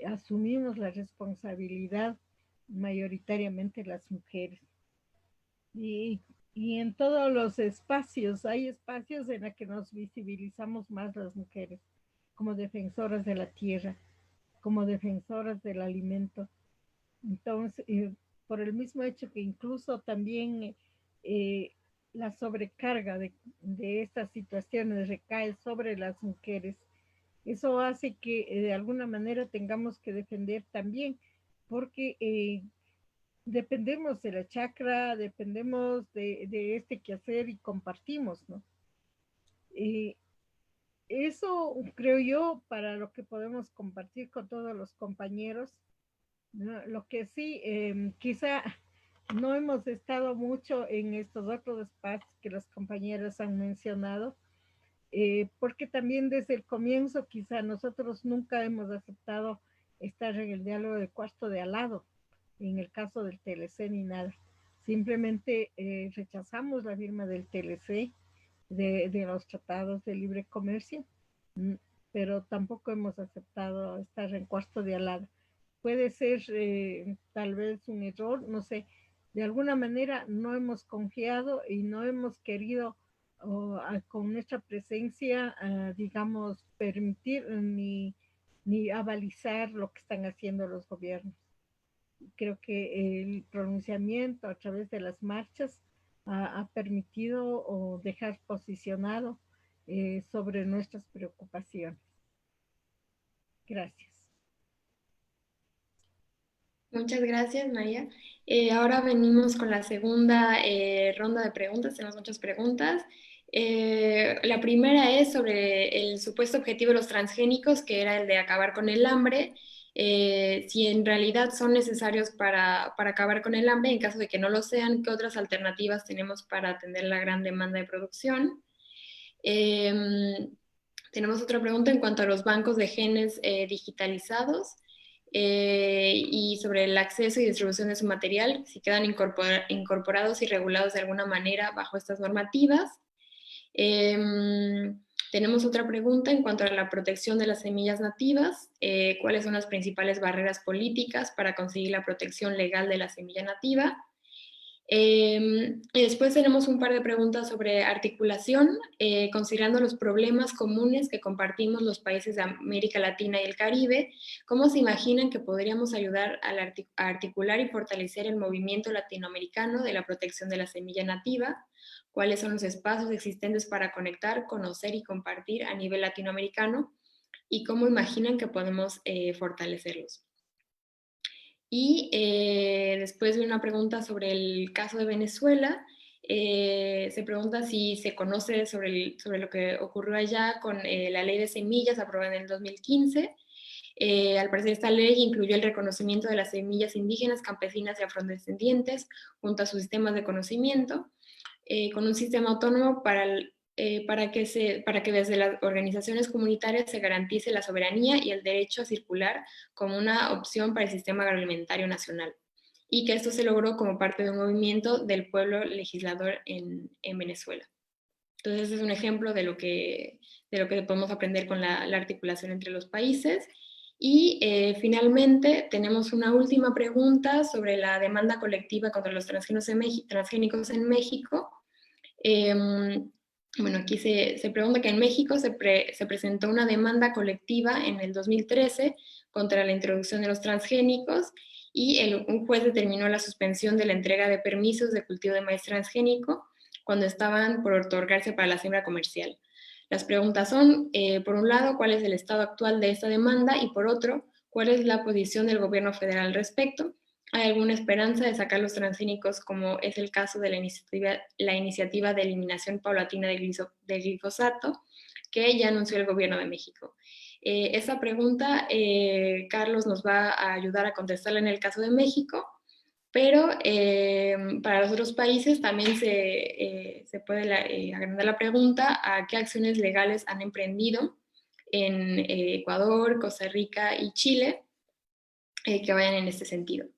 asumimos la responsabilidad mayoritariamente las mujeres. Y, y en todos los espacios, hay espacios en los que nos visibilizamos más las mujeres, como defensoras de la tierra, como defensoras del alimento. Entonces, por el mismo hecho que incluso también eh, la sobrecarga de estas situaciones recae sobre las mujeres, eso hace que de alguna manera tengamos que defender también, porque dependemos de la chacra, dependemos de este quehacer y compartimos, ¿no? Eh, eso creo yo para lo que podemos compartir con todos los compañeros. ¿No? Lo que sí, quizá no hemos estado mucho en estos otros espacios que los compañeros han mencionado, porque también desde el comienzo quizá nosotros nunca hemos aceptado estar en el diálogo de cuarto de al lado, en el caso del TLC ni nada. Simplemente rechazamos la firma del TLC, de los tratados de libre comercio, pero tampoco hemos aceptado estar en cuarto de al lado. Puede ser tal vez un error, no sé. De alguna manera no hemos confiado y no hemos querido con nuestra presencia, digamos, permitir ni avalizar lo que están haciendo los gobiernos. Creo que el pronunciamiento a través de las marchas ha permitido dejar posicionado sobre nuestras preocupaciones. Gracias. Muchas gracias, María. Ahora venimos con la segunda ronda de preguntas. Tenemos muchas preguntas. La primera es sobre el supuesto objetivo de los transgénicos, que era el de acabar con el hambre. Si en realidad son necesarios para acabar con el hambre, en caso de que no lo sean, ¿qué otras alternativas tenemos para atender la gran demanda de producción? Tenemos otra pregunta en cuanto a los bancos de genes digitalizados y sobre el acceso y distribución de su material, si quedan incorporados y regulados de alguna manera bajo estas normativas. Tenemos otra pregunta en cuanto a la protección de las semillas nativas. ¿Cuáles son las principales barreras políticas para conseguir la protección legal de la semilla nativa? Y después tenemos un par de preguntas sobre articulación, considerando los problemas comunes que compartimos los países de América Latina y el Caribe. ¿Cómo se imaginan que podríamos ayudar a articular y fortalecer el movimiento latinoamericano de la protección de la semilla nativa? ¿Cuáles son los espacios existentes para conectar, conocer y compartir a nivel latinoamericano? ¿Y cómo imaginan que podemos fortalecerlos? Y después de una pregunta sobre el caso de Venezuela, se pregunta si se conoce sobre lo que ocurrió allá con la ley de semillas aprobada en el 2015. Al parecer esta ley incluyó el reconocimiento de las semillas indígenas, campesinas y afrodescendientes junto a sus sistemas de conocimiento, con un sistema autónomo para que desde las organizaciones comunitarias se garantice la soberanía y el derecho a circular como una opción para el sistema agroalimentario nacional, y que esto se logró como parte de un movimiento del pueblo legislador en Venezuela. Entonces, este es un ejemplo de lo que podemos aprender con la articulación entre los países. Y finalmente tenemos una última pregunta sobre la demanda colectiva contra los transgénicos en México. Bueno, aquí se pregunta que en México se presentó una demanda colectiva en el 2013 contra la introducción de los transgénicos y un juez determinó la suspensión de la entrega de permisos de cultivo de maíz transgénico cuando estaban por otorgarse para la siembra comercial. Las preguntas son, por un lado, ¿cuál es el estado actual de esta demanda? Y por otro, ¿cuál es la posición del gobierno federal al respecto? ¿Hay alguna esperanza de sacar los transgénicos, como es el caso de la iniciativa de eliminación paulatina del glifosato, que ya anunció el gobierno de México? Esa pregunta, Carlos nos va a ayudar a contestarla en el caso de México, pero para los otros países también se puede agrandar la pregunta a qué acciones legales han emprendido en Ecuador, Costa Rica y Chile que vayan en este sentido.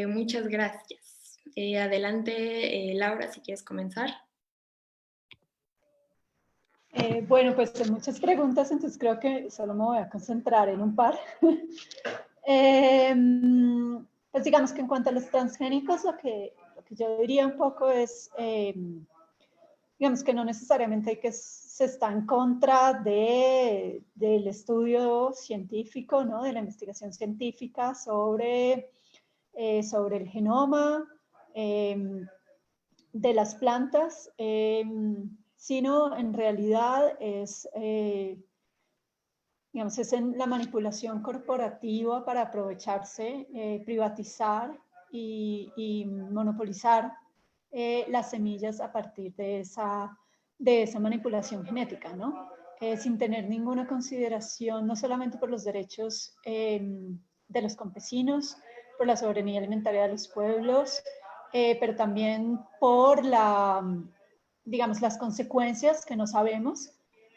Muchas gracias. Adelante, Laura, si quieres comenzar. Bueno, pues son muchas preguntas, entonces creo que solo me voy a concentrar en un par. Pues digamos que en cuanto a los transgénicos, lo que yo diría un poco es, digamos que no necesariamente hay que se está en contra del estudio científico, ¿no? De la investigación científica sobre el genoma de las plantas, sino en realidad es, digamos, es en la manipulación corporativa para aprovecharse, privatizar y monopolizar las semillas a partir de esa manipulación genética, ¿no? Sin tener ninguna consideración, no solamente por los derechos de los campesinos, por la soberanía alimentaria de los pueblos, pero también por digamos, las consecuencias que no sabemos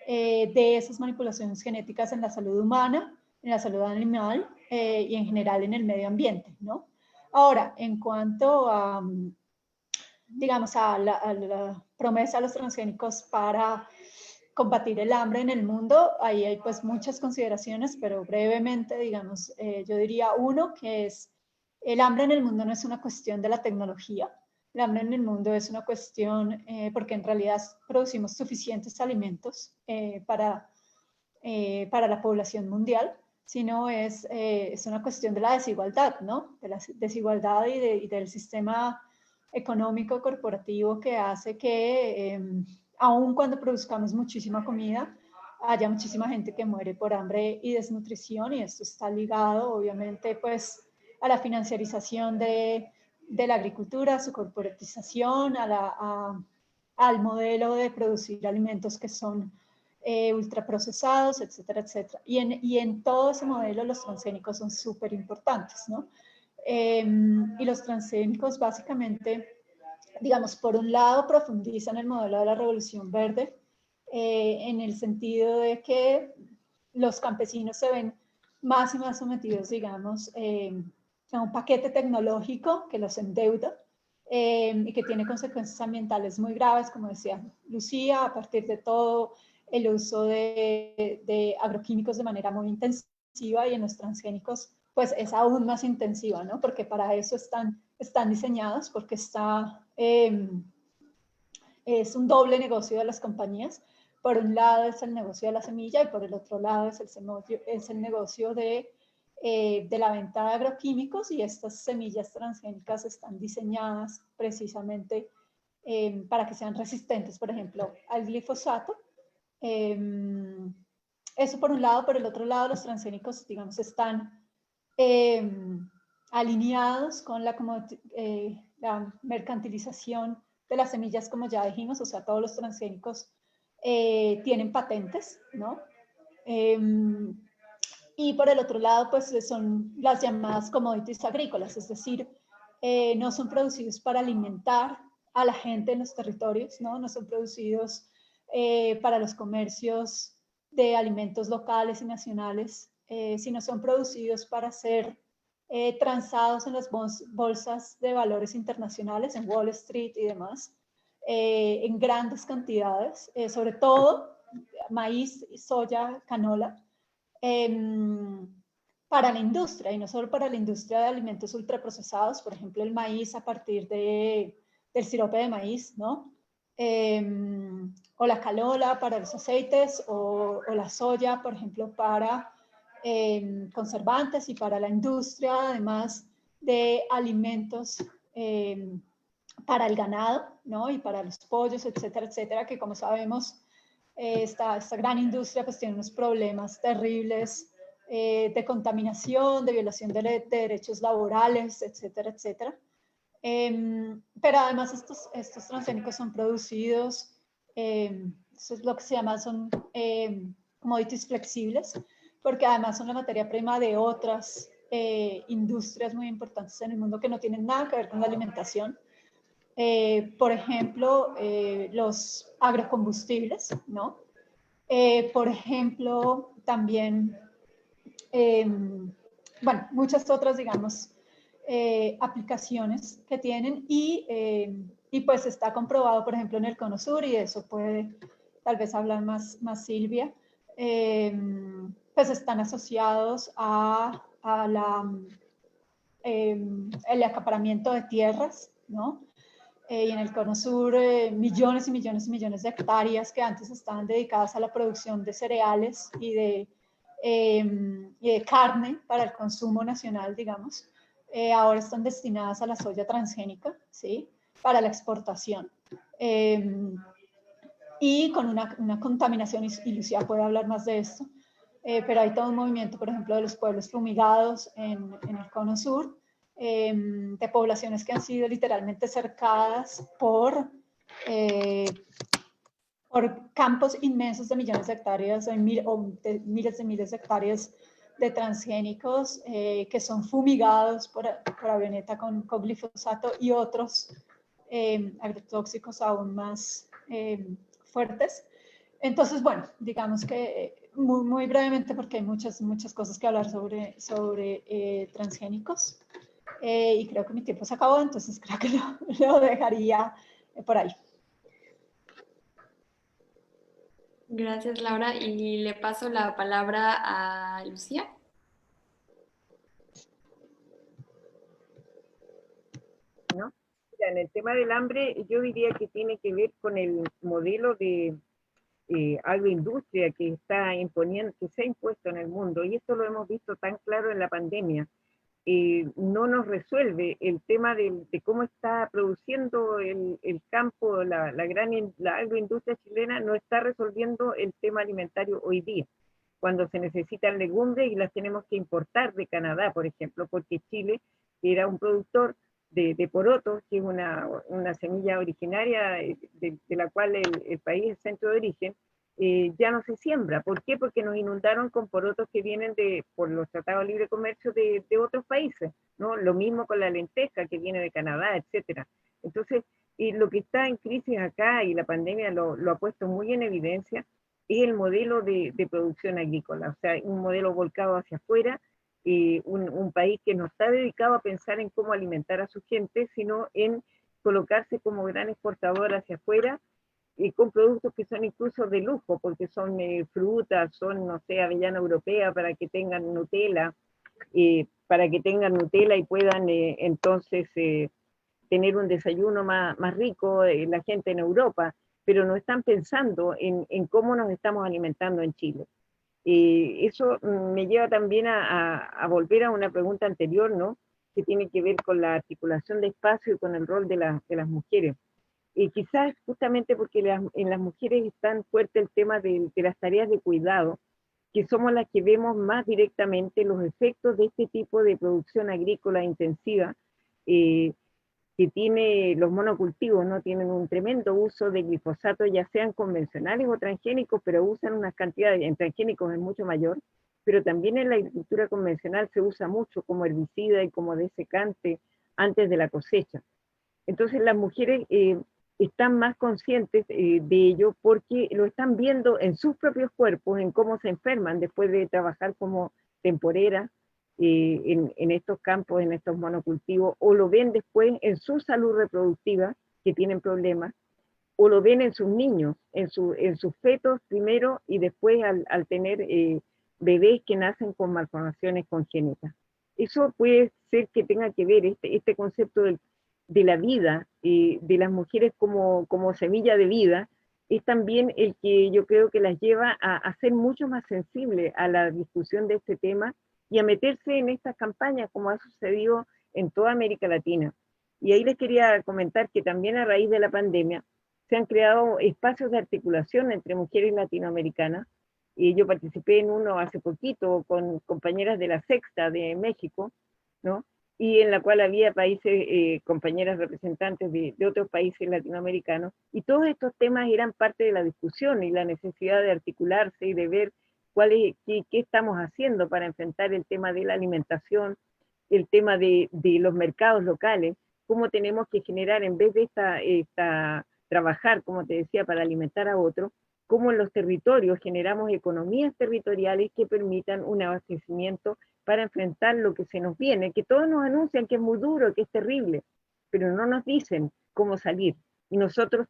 de esas manipulaciones genéticas en la salud humana, en la salud animal y en general en el medio ambiente, ¿no? Ahora, en cuanto a, digamos, a la promesa de los transgénicos para combatir el hambre en el mundo, ahí hay pues muchas consideraciones, pero brevemente, digamos, yo diría uno, que es el hambre en el mundo no es una cuestión de la tecnología, el hambre en el mundo es una cuestión porque en realidad producimos suficientes alimentos para la población mundial, sino es una cuestión de la desigualdad, ¿no? De la desigualdad y del sistema económico corporativo que hace que aun cuando produzcamos muchísima comida, haya muchísima gente que muere por hambre y desnutrición, y esto está ligado obviamente pues a la financiarización de la agricultura, a su corporatización, al modelo de producir alimentos que son ultraprocesados, etcétera, etcétera. Y en todo ese modelo los transgénicos son súper importantes, ¿no? Y los transgénicos básicamente, digamos, por un lado profundizan el modelo de la revolución verde en el sentido de que los campesinos se ven más y más sometidos, digamos, a un paquete tecnológico que los endeuda y que tiene consecuencias ambientales muy graves, como decía Lucía, a partir de todo el uso de agroquímicos de manera muy intensiva, y en los transgénicos pues es aún más intensiva, ¿no? Porque para eso están diseñados, porque es un doble negocio de las compañías. Por un lado es el negocio de la semilla y por el otro lado es el negocio de la venta de agroquímicos, y estas semillas transgénicas están diseñadas precisamente para que sean resistentes, por ejemplo, al glifosato. Eso por un lado. Por el otro lado, los transgénicos, digamos, están alineados con la mercantilización de las semillas, como ya dijimos, o sea, todos los transgénicos tienen patentes, ¿no? Y por el otro lado, pues son las llamadas commodities agrícolas, es decir, no son producidos para alimentar a la gente en los territorios, ¿no? No son producidos para los comercios de alimentos locales y nacionales, sino son producidos para ser transados en las bolsas de valores internacionales, en Wall Street y demás, en grandes cantidades, sobre todo maíz, soya, canola, para la industria, y no solo para la industria de alimentos ultraprocesados, por ejemplo, el maíz a partir del sirope de maíz, ¿no? O la canola para los aceites, o la soya, por ejemplo, para conservantes, y para la industria, además de alimentos para el ganado, ¿no? Y para los pollos, etcétera, etcétera, que como sabemos, esta gran industria pues tiene unos problemas terribles de contaminación, de violación de derechos laborales, etcétera, etcétera. Pero además estos transgénicos son producidos, eso es lo que se llama, son commodities flexibles, porque además son la materia prima de otras industrias muy importantes en el mundo que no tienen nada que ver con la alimentación. Por ejemplo, los agrocombustibles, ¿no? Por ejemplo, también, bueno, muchas otras, digamos, aplicaciones que tienen y pues está comprobado, por ejemplo, en el Cono Sur, y eso puede tal vez hablar más Silvia, pues están asociados a el acaparamiento de tierras, ¿no? Y en el Cono Sur, millones y millones y millones de hectáreas que antes estaban dedicadas a la producción de cereales y de carne para el consumo nacional, digamos, ahora están destinadas a la soya transgénica, ¿sí? Para la exportación. Y con una contaminación, y Lucía puede hablar más de esto, pero hay todo un movimiento, por ejemplo, de los pueblos fumigados en el Cono Sur, de poblaciones que han sido literalmente cercadas por campos inmensos de millones de hectáreas o de miles de hectáreas de transgénicos que son fumigados por avioneta con glifosato y otros agrotóxicos aún más fuertes. Entonces, bueno, digamos que muy brevemente, porque hay muchas cosas que hablar sobre transgénicos, y creo que mi tiempo se acabó, entonces creo que lo dejaría por ahí. Gracias, Laura. Y le paso la palabra a Lucía. ¿No? Mira, en el tema del hambre, yo diría que tiene que ver con el modelo de agroindustria que está imponiendo, que se ha impuesto en el mundo, y esto lo hemos visto tan claro en la pandemia. No nos resuelve el tema de cómo está produciendo el campo, la agroindustria chilena no está resolviendo el tema alimentario hoy día, cuando se necesitan legumbres y las tenemos que importar de Canadá, por ejemplo, porque Chile era un productor de porotos, que es una semilla originaria de la cual el país es centro de origen, ya no se siembra. ¿Por qué? Porque nos inundaron con porotos que vienen por los tratados de libre comercio de otros países, ¿no? Lo mismo con la lenteja que viene de Canadá, etcétera. Entonces, lo que está en crisis acá, y la pandemia lo ha puesto muy en evidencia, es el modelo de producción agrícola, o sea, un modelo volcado hacia afuera, un país que no está dedicado a pensar en cómo alimentar a su gente, sino en colocarse como gran exportador hacia afuera, con productos que son incluso de lujo, porque son frutas, son, no sé, avellana europea para que tengan Nutella, y puedan entonces tener un desayuno más rico, la gente en Europa, pero no están pensando en cómo nos estamos alimentando en Chile. Eso me lleva también a volver a una pregunta anterior, ¿no? Que tiene que ver con la articulación de espacio y con el rol de las mujeres. Quizás justamente porque en las mujeres es tan fuerte el tema de las tareas de cuidado, que somos las que vemos más directamente los efectos de este tipo de producción agrícola intensiva, que tiene los monocultivos, ¿no? Tienen un tremendo uso de glifosato, ya sean convencionales o transgénicos, pero usan unas cantidades, en transgénicos es mucho mayor, pero también en la agricultura convencional se usa mucho como herbicida y como desecante antes de la cosecha. Entonces las mujeres están más conscientes de ello porque lo están viendo en sus propios cuerpos, en cómo se enferman después de trabajar como temporeras en estos campos, en estos monocultivos, o lo ven después en su salud reproductiva, que tienen problemas, o lo ven en sus niños, en sus fetos primero, y después al tener bebés que nacen con malformaciones congénitas. Eso puede ser que tenga que ver este concepto de la vida, de las mujeres como semilla de vida, es también el que yo creo que las lleva a ser mucho más sensibles a la discusión de este tema y a meterse en estas campañas, como ha sucedido en toda América Latina. Y ahí les quería comentar que también a raíz de la pandemia se han creado espacios de articulación entre mujeres latinoamericanas, y yo participé en uno hace poquito con compañeras de la Sexta de México, ¿no? Y en la cual había países, compañeras representantes de otros países latinoamericanos, y todos estos temas eran parte de la discusión y la necesidad de articularse y de ver qué estamos haciendo para enfrentar el tema de la alimentación, el tema de los mercados locales, cómo tenemos que generar, en vez de trabajar, como te decía, para alimentar a otros, cómo en los territorios generamos economías territoriales que permitan un abastecimiento para enfrentar lo que se nos viene, que todos nos anuncian que es muy duro, que es terrible, pero no nos dicen cómo salir. Y nosotras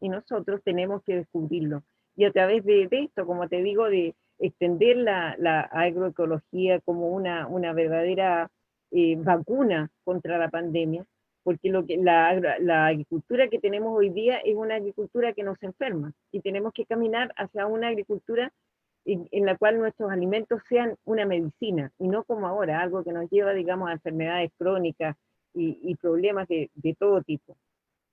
y nosotros tenemos que descubrirlo. Y a través de esto, como te digo, de extender la agroecología como una verdadera vacuna contra la pandemia, porque la agricultura que tenemos hoy día es una agricultura que nos enferma, y tenemos que caminar hacia una agricultura en la cual nuestros alimentos sean una medicina, y no como ahora, algo que nos lleva, digamos, a enfermedades crónicas y problemas de todo tipo.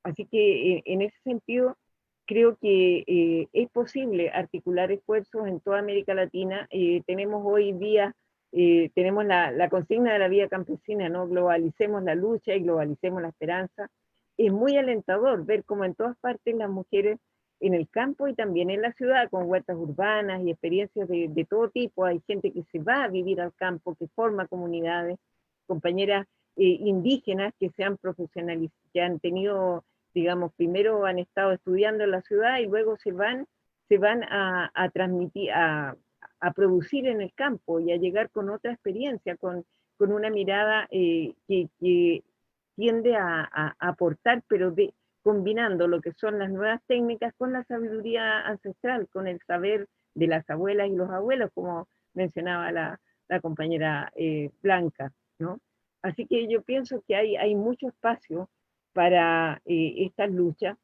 Así que en ese sentido, creo que es posible articular esfuerzos en toda América Latina. Tenemos hoy día, tenemos la consigna de la vida campesina, ¿no? Globalicemos la lucha y globalicemos la esperanza. Es muy alentador ver cómo en todas partes las mujeres en el campo y también en la ciudad, con huertas urbanas y experiencias de todo tipo. Hay gente que se va a vivir al campo, que forma comunidades, compañeras indígenas que se han profesionalizado, que han tenido, digamos, primero han estado estudiando en la ciudad y luego se van a transmitir, a producir en el campo y a llegar con otra experiencia, con una mirada que tiende a aportar, pero combinando lo que son las nuevas técnicas con la sabiduría ancestral, con el saber de las abuelas y los abuelos, como mencionaba la compañera Blanca, ¿no? Así que yo pienso que hay mucho espacio para estas luchas,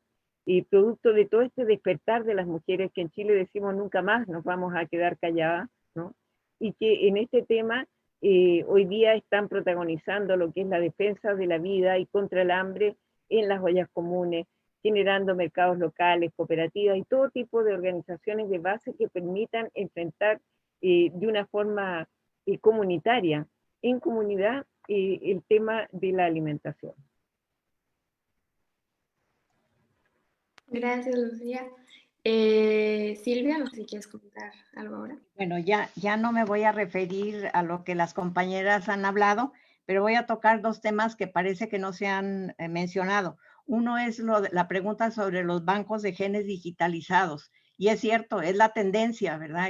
producto de todo este despertar de las mujeres, que en Chile decimos nunca más nos vamos a quedar calladas, ¿no? Y que en este tema hoy día están protagonizando lo que es la defensa de la vida y contra el hambre en las ollas comunes, generando mercados locales, cooperativas y todo tipo de organizaciones de base que permitan enfrentar de una forma comunitaria, en comunidad, el tema de la alimentación. Gracias, Lucía. Silvia, no sé si quieres comentar algo ahora. Bueno, ya no me voy a referir a lo que las compañeras han hablado, pero voy a tocar dos temas que parece que no se han mencionado. Uno es la pregunta sobre los bancos de genes digitalizados. Y es cierto, es la tendencia, ¿verdad?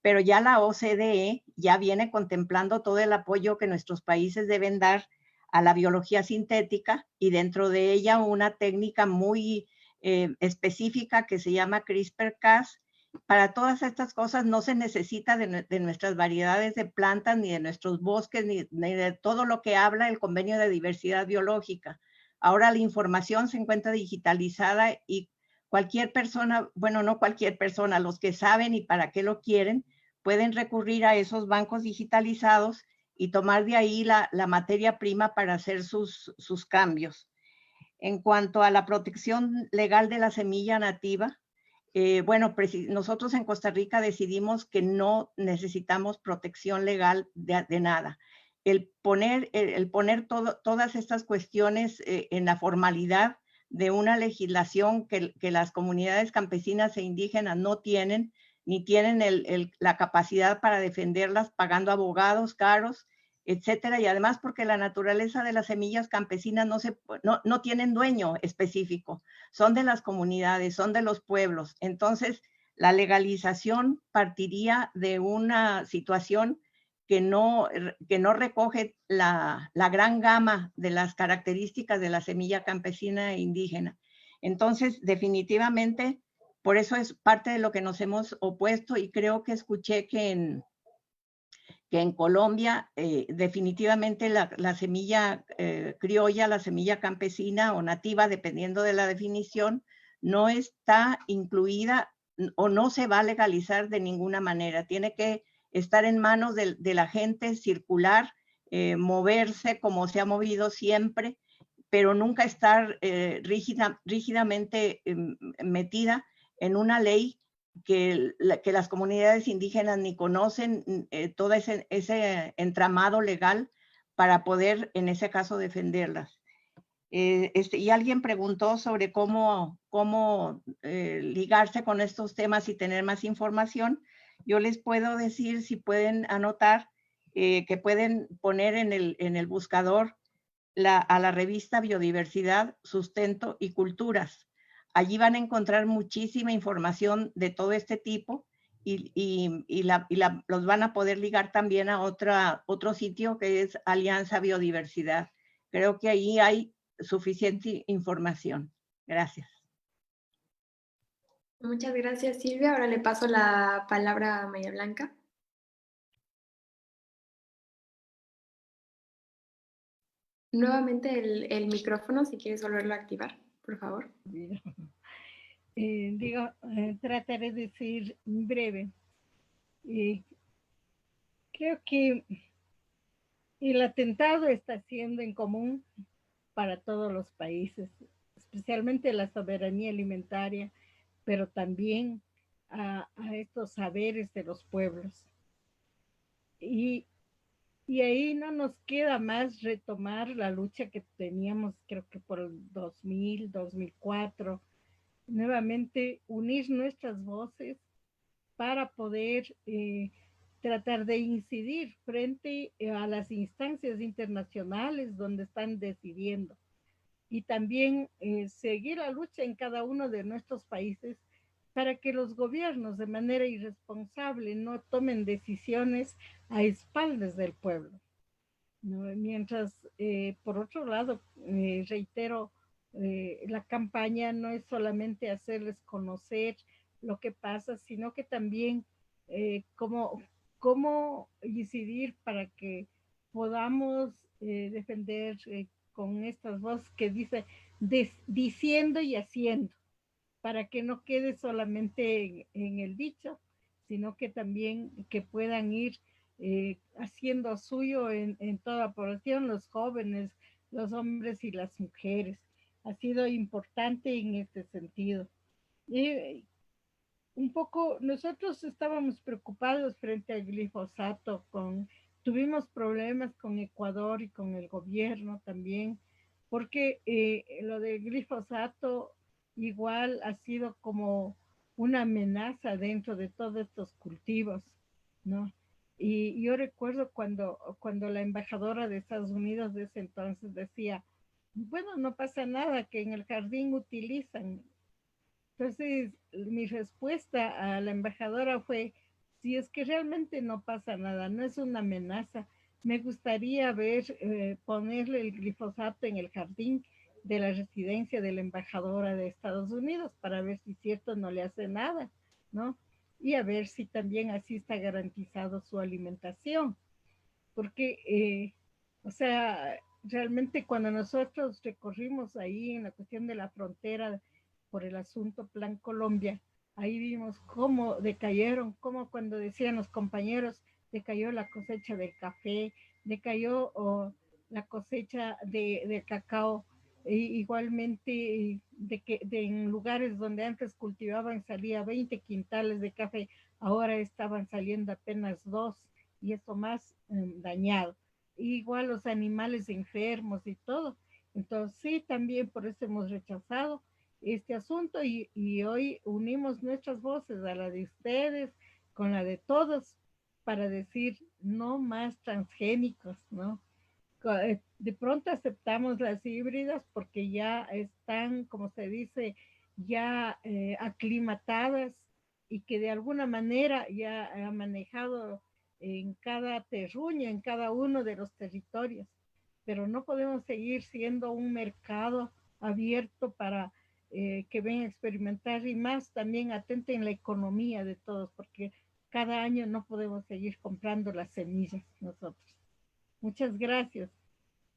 Pero ya la OCDE ya viene contemplando todo el apoyo que nuestros países deben dar a la biología sintética, y dentro de ella una técnica muy específica que se llama CRISPR-Cas. Para todas estas cosas no se necesita de nuestras variedades de plantas, ni de nuestros bosques, ni de todo lo que habla el Convenio de Diversidad Biológica. Ahora la información se encuentra digitalizada y cualquier persona, bueno, no cualquier persona, los que saben y para qué lo quieren, pueden recurrir a esos bancos digitalizados y tomar de ahí la materia prima para hacer sus cambios. En cuanto a la protección legal de la semilla nativa, bueno, nosotros en Costa Rica decidimos que no necesitamos protección legal de nada. El poner todas estas cuestiones en la formalidad de una legislación que las comunidades campesinas e indígenas no tienen, ni tienen la capacidad para defenderlas pagando abogados caros, etcétera, y además porque la naturaleza de las semillas campesinas no tienen dueño específico, son de las comunidades, son de los pueblos. Entonces, la legalización partiría de una situación que no recoge la gran gama de las características de la semilla campesina e indígena. Entonces, definitivamente, por eso es parte de lo que nos hemos opuesto, y creo que escuché que en Colombia definitivamente la semilla criolla, la semilla campesina o nativa, dependiendo de la definición, no está incluida o no se va a legalizar de ninguna manera. Tiene que estar en manos de la gente, circular, moverse como se ha movido siempre, pero nunca estar rígidamente metida en una ley que las comunidades indígenas ni conocen, todo ese entramado legal para poder, en ese caso, defenderlas. Y alguien preguntó sobre cómo ligarse con estos temas y tener más información. yo les puedo decir, si pueden anotar, que pueden poner en el buscador a la revista Biodiversidad, Sustento y Culturas. Allí van a encontrar muchísima información de todo este tipo los van a poder ligar también a otro sitio que es Alianza Biodiversidad. Creo que ahí hay suficiente información. Gracias. Muchas gracias, Silvia. Ahora le paso la palabra a María Blanca. Nuevamente el micrófono, si quieres volverlo a activar, por favor. Trataré de ser breve. Creo que el atentado está siendo en común para todos los países, especialmente la soberanía alimentaria, pero también a estos saberes de los pueblos. Y ahí no nos queda más retomar la lucha que teníamos, creo que por el 2000, 2004, nuevamente unir nuestras voces para poder tratar de incidir frente a las instancias internacionales donde están decidiendo y también seguir la lucha en cada uno de nuestros países para que los gobiernos de manera irresponsable no tomen decisiones a espaldas del pueblo, ¿no? Mientras, por otro lado, reitero, la campaña no es solamente hacerles conocer lo que pasa, sino que también cómo incidir para que podamos defender con estas voces que dice diciendo y haciendo, para que no quede solamente en el dicho, sino que también que puedan ir haciendo suyo en toda la población, los jóvenes, los hombres y las mujeres. Ha sido importante en este sentido. Y un poco, nosotros estábamos preocupados frente al glifosato, tuvimos problemas con Ecuador y con el gobierno también, porque lo del glifosato igual ha sido como una amenaza dentro de todos estos cultivos, ¿no? Y yo recuerdo cuando la embajadora de Estados Unidos de ese entonces decía, bueno, no pasa nada, que en el jardín utilizan. Entonces, mi respuesta a la embajadora fue, si es que realmente no pasa nada, no es una amenaza, me gustaría ponerle el glifosato en el jardín de la residencia de la embajadora de Estados Unidos para ver si cierto no le hace nada, ¿no? Y a ver si también así está garantizado su alimentación. Porque, o sea, realmente cuando nosotros recorrimos ahí en la cuestión de la frontera por el asunto Plan Colombia, ahí vimos cómo decayeron, cómo cuando decían los compañeros, decayó la cosecha del café, decayó la cosecha de cacao, igualmente en lugares donde antes cultivaban salía 20 quintales de café, ahora estaban saliendo apenas 2 y eso más dañado. Igual los animales enfermos y todo. Entonces sí, también por eso hemos rechazado este asunto y hoy unimos nuestras voces a la de ustedes con la de todos para decir no más transgénicos, ¿no? De pronto aceptamos las híbridas porque ya están, como se dice, ya aclimatadas y que de alguna manera ya ha manejado en cada terruño, en cada uno de los territorios. Pero no podemos seguir siendo un mercado abierto para que vengan a experimentar y más también atenten la economía de todos, porque cada año no podemos seguir comprando las semillas nosotros. Muchas gracias,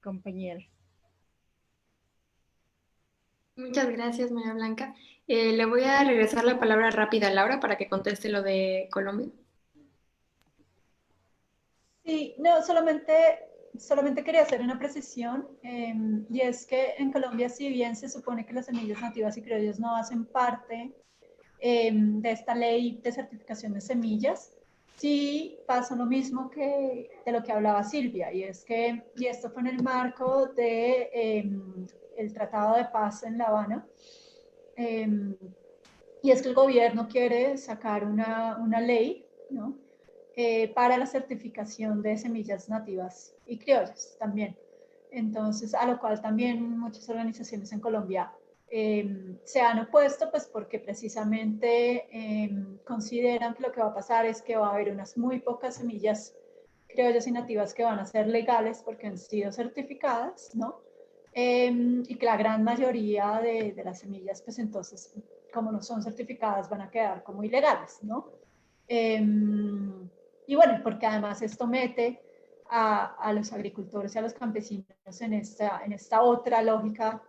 compañeras. Muchas gracias, María Blanca. Le voy a regresar la palabra rápida a Laura para que conteste lo de Colombia. Sí, no, solamente quería hacer una precisión, y es que en Colombia, si bien se supone que las semillas nativas y criollas no hacen parte de esta ley de certificación de semillas, sí pasa lo mismo que de lo que hablaba Silvia, y esto fue en el marco de el Tratado de Paz en La Habana, y es que el gobierno quiere sacar una ley ¿no? Para la certificación de semillas nativas y criollas también. Entonces, a lo cual también muchas organizaciones en Colombia se han opuesto, pues porque precisamente consideran que lo que va a pasar es que va a haber unas muy pocas semillas criollas y nativas que van a ser legales porque han sido certificadas, ¿no? Y que la gran mayoría de las semillas, pues entonces, como no son certificadas, van a quedar como ilegales, ¿no? Y bueno, porque además esto mete a los agricultores y a los campesinos en esta otra lógica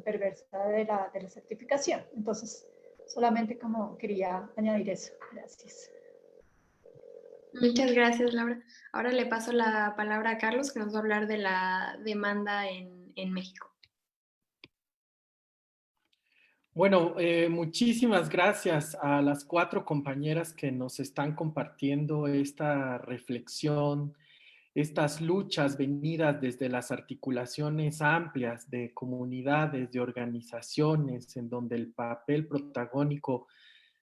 perversa de la certificación. Entonces, solamente como quería añadir eso. Gracias. Muchas gracias, Laura. Ahora le paso la palabra a Carlos, que nos va a hablar de la demanda en México. Bueno, muchísimas gracias a las 4 compañeras que nos están compartiendo esta reflexión, estas luchas venidas desde las articulaciones amplias de comunidades, de organizaciones, en donde el papel protagónico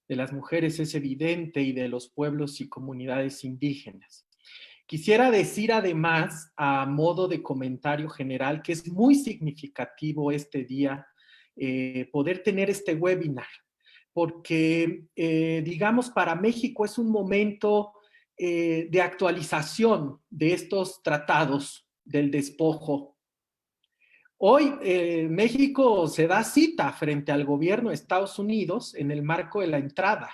de las mujeres es evidente y de los pueblos y comunidades indígenas. Quisiera decir además, a modo de comentario general, que es muy significativo este día poder tener este webinar, porque digamos para México es un momento de actualización de estos tratados del despojo. Hoy México se da cita frente al gobierno de Estados Unidos en el marco de la entrada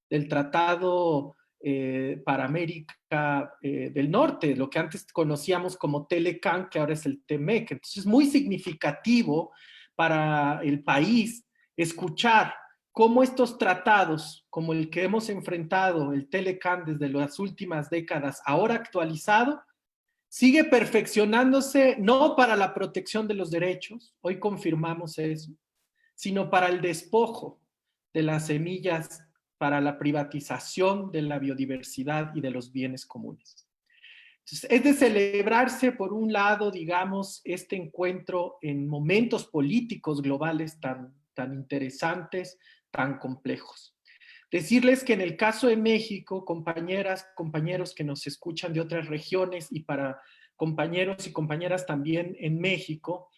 del Tratado para América del Norte, lo que antes conocíamos como Telecan, que ahora es el TEMEC. Entonces es muy significativo para el país escuchar cómo estos tratados, como el que hemos enfrentado, el Telecan desde las últimas décadas, ahora actualizado, sigue perfeccionándose no para la protección de los derechos, hoy confirmamos eso, sino para el despojo de las semillas, para la privatización de la biodiversidad y de los bienes comunes. Entonces, es de celebrarse, por un lado, digamos, este encuentro en momentos políticos globales tan interesantes, tan complejos. Decirles que en el caso de México, compañeras, compañeros que nos escuchan de otras regiones y para compañeros y compañeras también en México,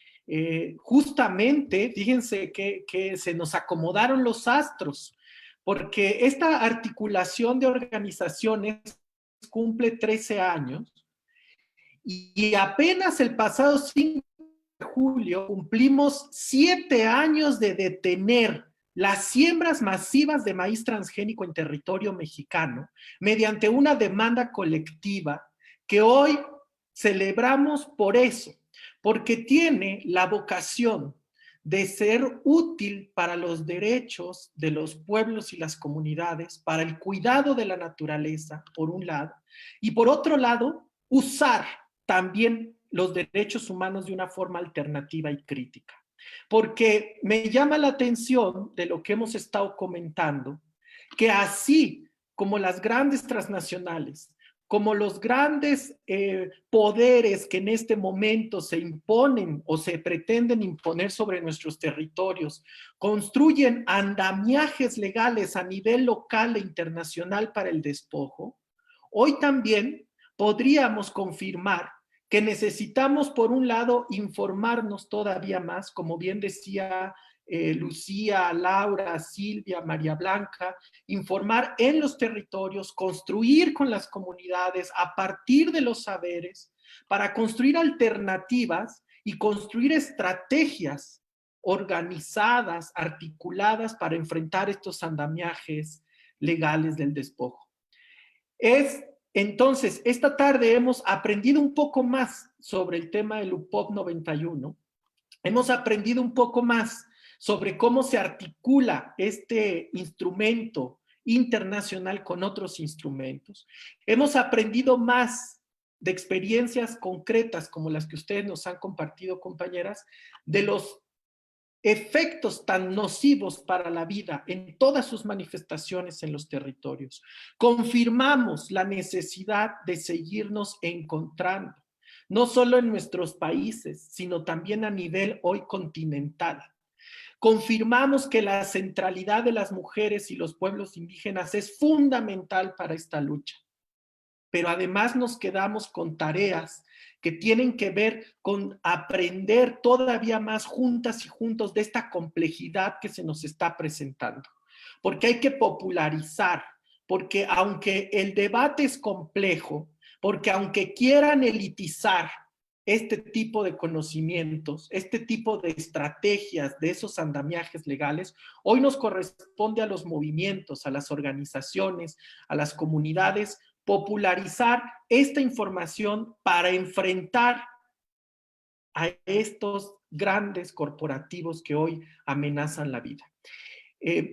justamente, fíjense que se nos acomodaron los astros, porque esta articulación de organizaciones cumple 13 años y apenas el pasado 5 de julio cumplimos 7 años de detener las siembras masivas de maíz transgénico en territorio mexicano mediante una demanda colectiva que hoy celebramos por eso, porque tiene la vocación de ser útil para los derechos de los pueblos y las comunidades, para el cuidado de la naturaleza, por un lado, y por otro lado, usar también los derechos humanos de una forma alternativa y crítica. Porque me llama la atención de lo que hemos estado comentando, que así como las grandes transnacionales, como los grandes poderes que en este momento se imponen o se pretenden imponer sobre nuestros territorios, construyen andamiajes legales a nivel local e internacional para el despojo, hoy también podríamos confirmar que necesitamos, por un lado, informarnos todavía más, como bien decía Lucía, Laura, Silvia, María Blanca, informar en los territorios, construir con las comunidades a partir de los saberes, para construir alternativas y construir estrategias organizadas, articuladas para enfrentar estos andamiajes legales del despojo. Entonces, esta tarde hemos aprendido un poco más sobre el tema del UPOP 91. Hemos aprendido un poco más sobre cómo se articula este instrumento internacional con otros instrumentos. Hemos aprendido más de experiencias concretas como las que ustedes nos han compartido, compañeras, de los efectos tan nocivos para la vida en todas sus manifestaciones en los territorios. Confirmamos la necesidad de seguirnos encontrando, no solo en nuestros países, sino también a nivel hoy continental. Confirmamos que la centralidad de las mujeres y los pueblos indígenas es fundamental para esta lucha. Pero además nos quedamos con tareas que tienen que ver con aprender todavía más juntas y juntos de esta complejidad que se nos está presentando. Porque hay que popularizar, porque aunque el debate es complejo, porque aunque quieran elitizar este tipo de conocimientos, este tipo de estrategias, de esos andamiajes legales, hoy nos corresponde a los movimientos, a las organizaciones, a las comunidades, popularizar esta información para enfrentar a estos grandes corporativos que hoy amenazan la vida.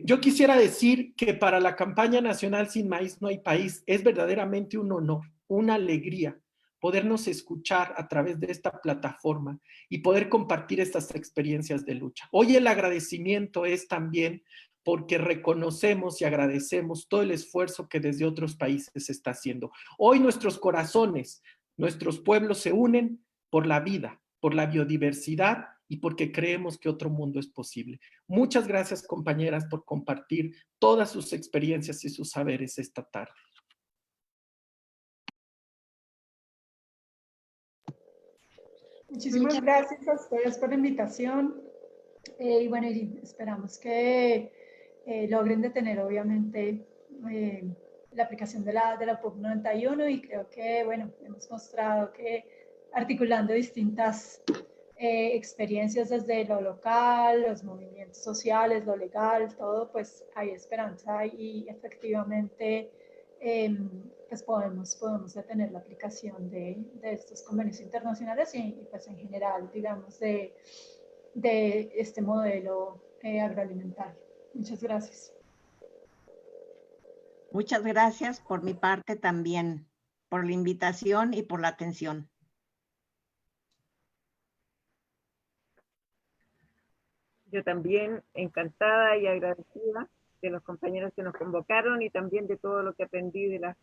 Yo quisiera decir que para la campaña nacional Sin Maíz No Hay País es verdaderamente un honor, una alegría podernos escuchar a través de esta plataforma y poder compartir estas experiencias de lucha. Hoy el agradecimiento es también porque reconocemos y agradecemos todo el esfuerzo que desde otros países se está haciendo. Hoy nuestros corazones, nuestros pueblos se unen por la vida, por la biodiversidad y porque creemos que otro mundo es posible. Muchas gracias, compañeras, por compartir todas sus experiencias y sus saberes esta tarde. Muchísimas gracias a ustedes por la invitación. Y bueno, y esperamos que logren detener, obviamente, la aplicación de la PUC 91 y creo que, bueno, hemos mostrado que articulando distintas experiencias desde lo local, los movimientos sociales, lo legal, todo, pues hay esperanza y efectivamente pues podemos detener la aplicación de estos convenios internacionales y pues en general, digamos, de este modelo agroalimentario. Muchas gracias. Muchas gracias por mi parte también, por la invitación y por la atención. Yo también encantada y agradecida de los compañeros que nos convocaron y también de todo lo que aprendí de las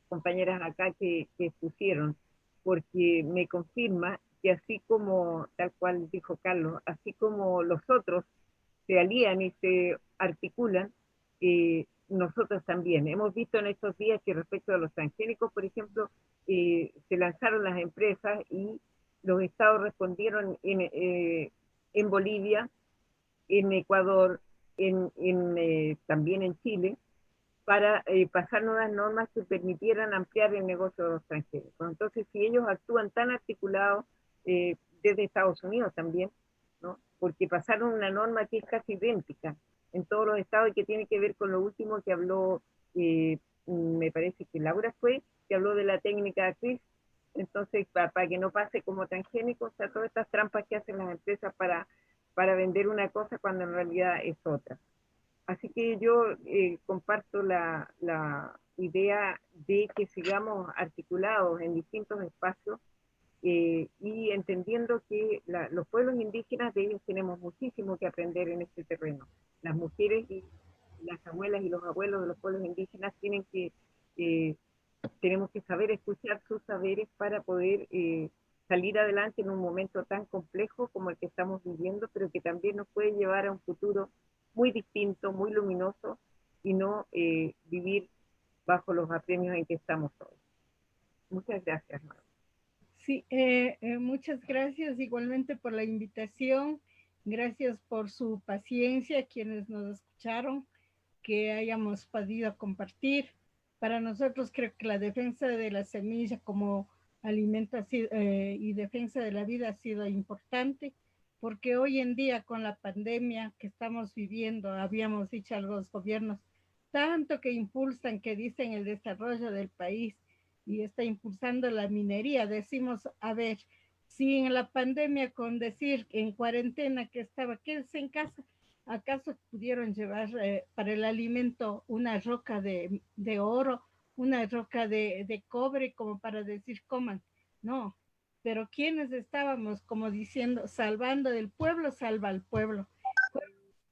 compañeras acá que expusieron, porque me confirma que así como, tal cual dijo Carlos, así como los otros se alían y se articulan, nosotros también. Hemos visto en estos días que respecto a los transgénicos, por ejemplo, se lanzaron las empresas y los estados respondieron en Bolivia, en Ecuador, también en Chile, para pasar nuevas normas que permitieran ampliar el negocio de los transgénicos. Entonces, si ellos actúan tan articulados desde Estados Unidos también, ¿no? Porque pasaron una norma que es casi idéntica en todos los estados y que tiene que ver con lo último que habló, me parece que Laura fue, que habló de la técnica CRISPR. Entonces, para que no pase como transgénico, o sea, todas estas trampas que hacen las empresas para vender una cosa cuando en realidad es otra. Así que yo comparto la idea de que sigamos articulados en distintos espacios y entendiendo que los pueblos indígenas, de ellos tenemos muchísimo que aprender en este terreno. Las mujeres y las abuelas y los abuelos de los pueblos indígenas tenemos que saber escuchar sus saberes para poder salir adelante en un momento tan complejo como el que estamos viviendo, pero que también nos puede llevar a un futuro muy distinto, muy luminoso, y no vivir bajo los apremios en que estamos hoy. Muchas gracias, Maru. Sí, muchas gracias igualmente por la invitación. Gracias por su paciencia, quienes nos escucharon, que hayamos podido compartir. Para nosotros creo que la defensa de la semilla como alimento y defensa de la vida ha sido importante, porque hoy en día con la pandemia que estamos viviendo, habíamos dicho a los gobiernos, tanto que impulsan, que dicen el desarrollo del país y está impulsando la minería, decimos, a ver, si en la pandemia con decir en cuarentena que estaba, quédese en casa, ¿acaso pudieron llevar para el alimento una roca de oro, una roca de cobre como para decir coman? No, pero quienes estábamos como diciendo, salvando del pueblo, salva al pueblo.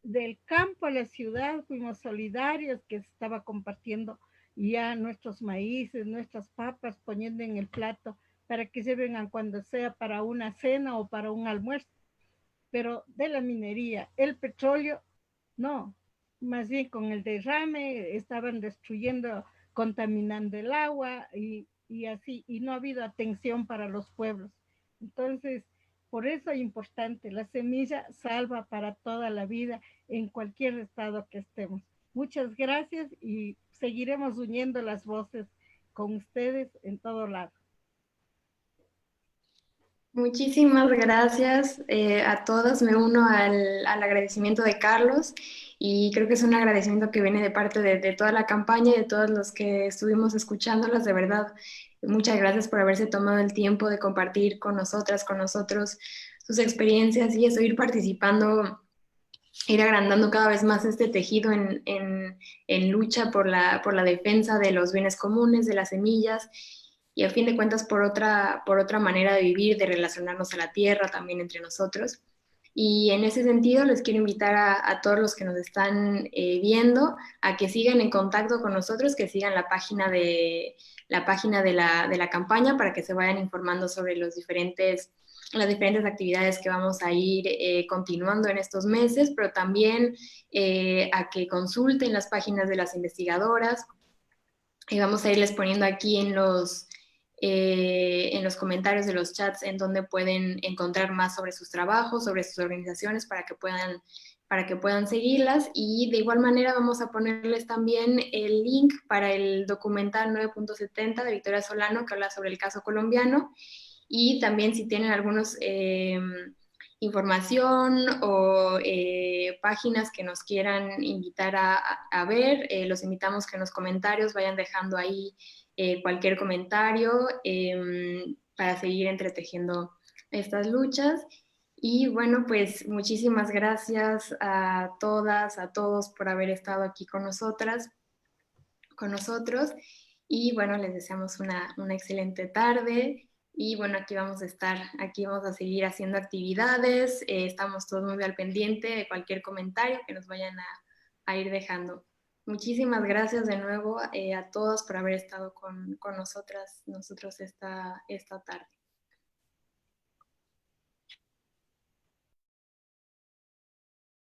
Del campo a la ciudad fuimos solidarios, que estaba compartiendo ya nuestros maíces, nuestras papas, poniendo en el plato para que lleven a cuando sea para una cena o para un almuerzo. pero de la minería. El petróleo, no, más bien con el derrame estaban destruyendo, contaminando el agua y así, y no ha habido atención para los pueblos. Entonces, por eso es importante, la semilla salva para toda la vida en cualquier estado que estemos. Muchas gracias y seguiremos uniendo las voces con ustedes en todo lado. Muchísimas gracias a todas. Me uno al agradecimiento de Carlos y creo que es un agradecimiento que viene de parte de toda la campaña y de todos los que estuvimos escuchándolas. De verdad, muchas gracias por haberse tomado el tiempo de compartir con nosotras, con nosotros sus experiencias y eso, ir participando, ir agrandando cada vez más este tejido en lucha por la defensa de los bienes comunes, de las semillas y a fin de cuentas por otra manera de vivir, de relacionarnos a la tierra también entre nosotros. Y en ese sentido les quiero invitar a todos los que nos están viendo a que sigan en contacto con nosotros, que sigan la página de la campaña para que se vayan informando sobre las diferentes actividades que vamos a ir continuando en estos meses, pero también a que consulten las páginas de las investigadoras. Y vamos a irles poniendo aquí en los comentarios de los chats en donde pueden encontrar más sobre sus trabajos, sobre sus organizaciones para que puedan seguirlas. Y de igual manera vamos a ponerles también el link para el documental 9.70 de Victoria Solano que habla sobre el caso colombiano. Y también si tienen algunos información o páginas que nos quieran invitar a ver, los invitamos que en los comentarios vayan dejando ahí cualquier comentario para seguir entretejiendo estas luchas. Y bueno, pues muchísimas gracias a todas, a todos por haber estado aquí con nosotras, con nosotros. Y bueno, les deseamos una excelente tarde. Y bueno, aquí vamos a estar, aquí vamos a seguir haciendo actividades. Estamos todos muy al pendiente de cualquier comentario que nos vayan a ir dejando. Muchísimas gracias de nuevo a todos por haber estado con nosotros esta tarde.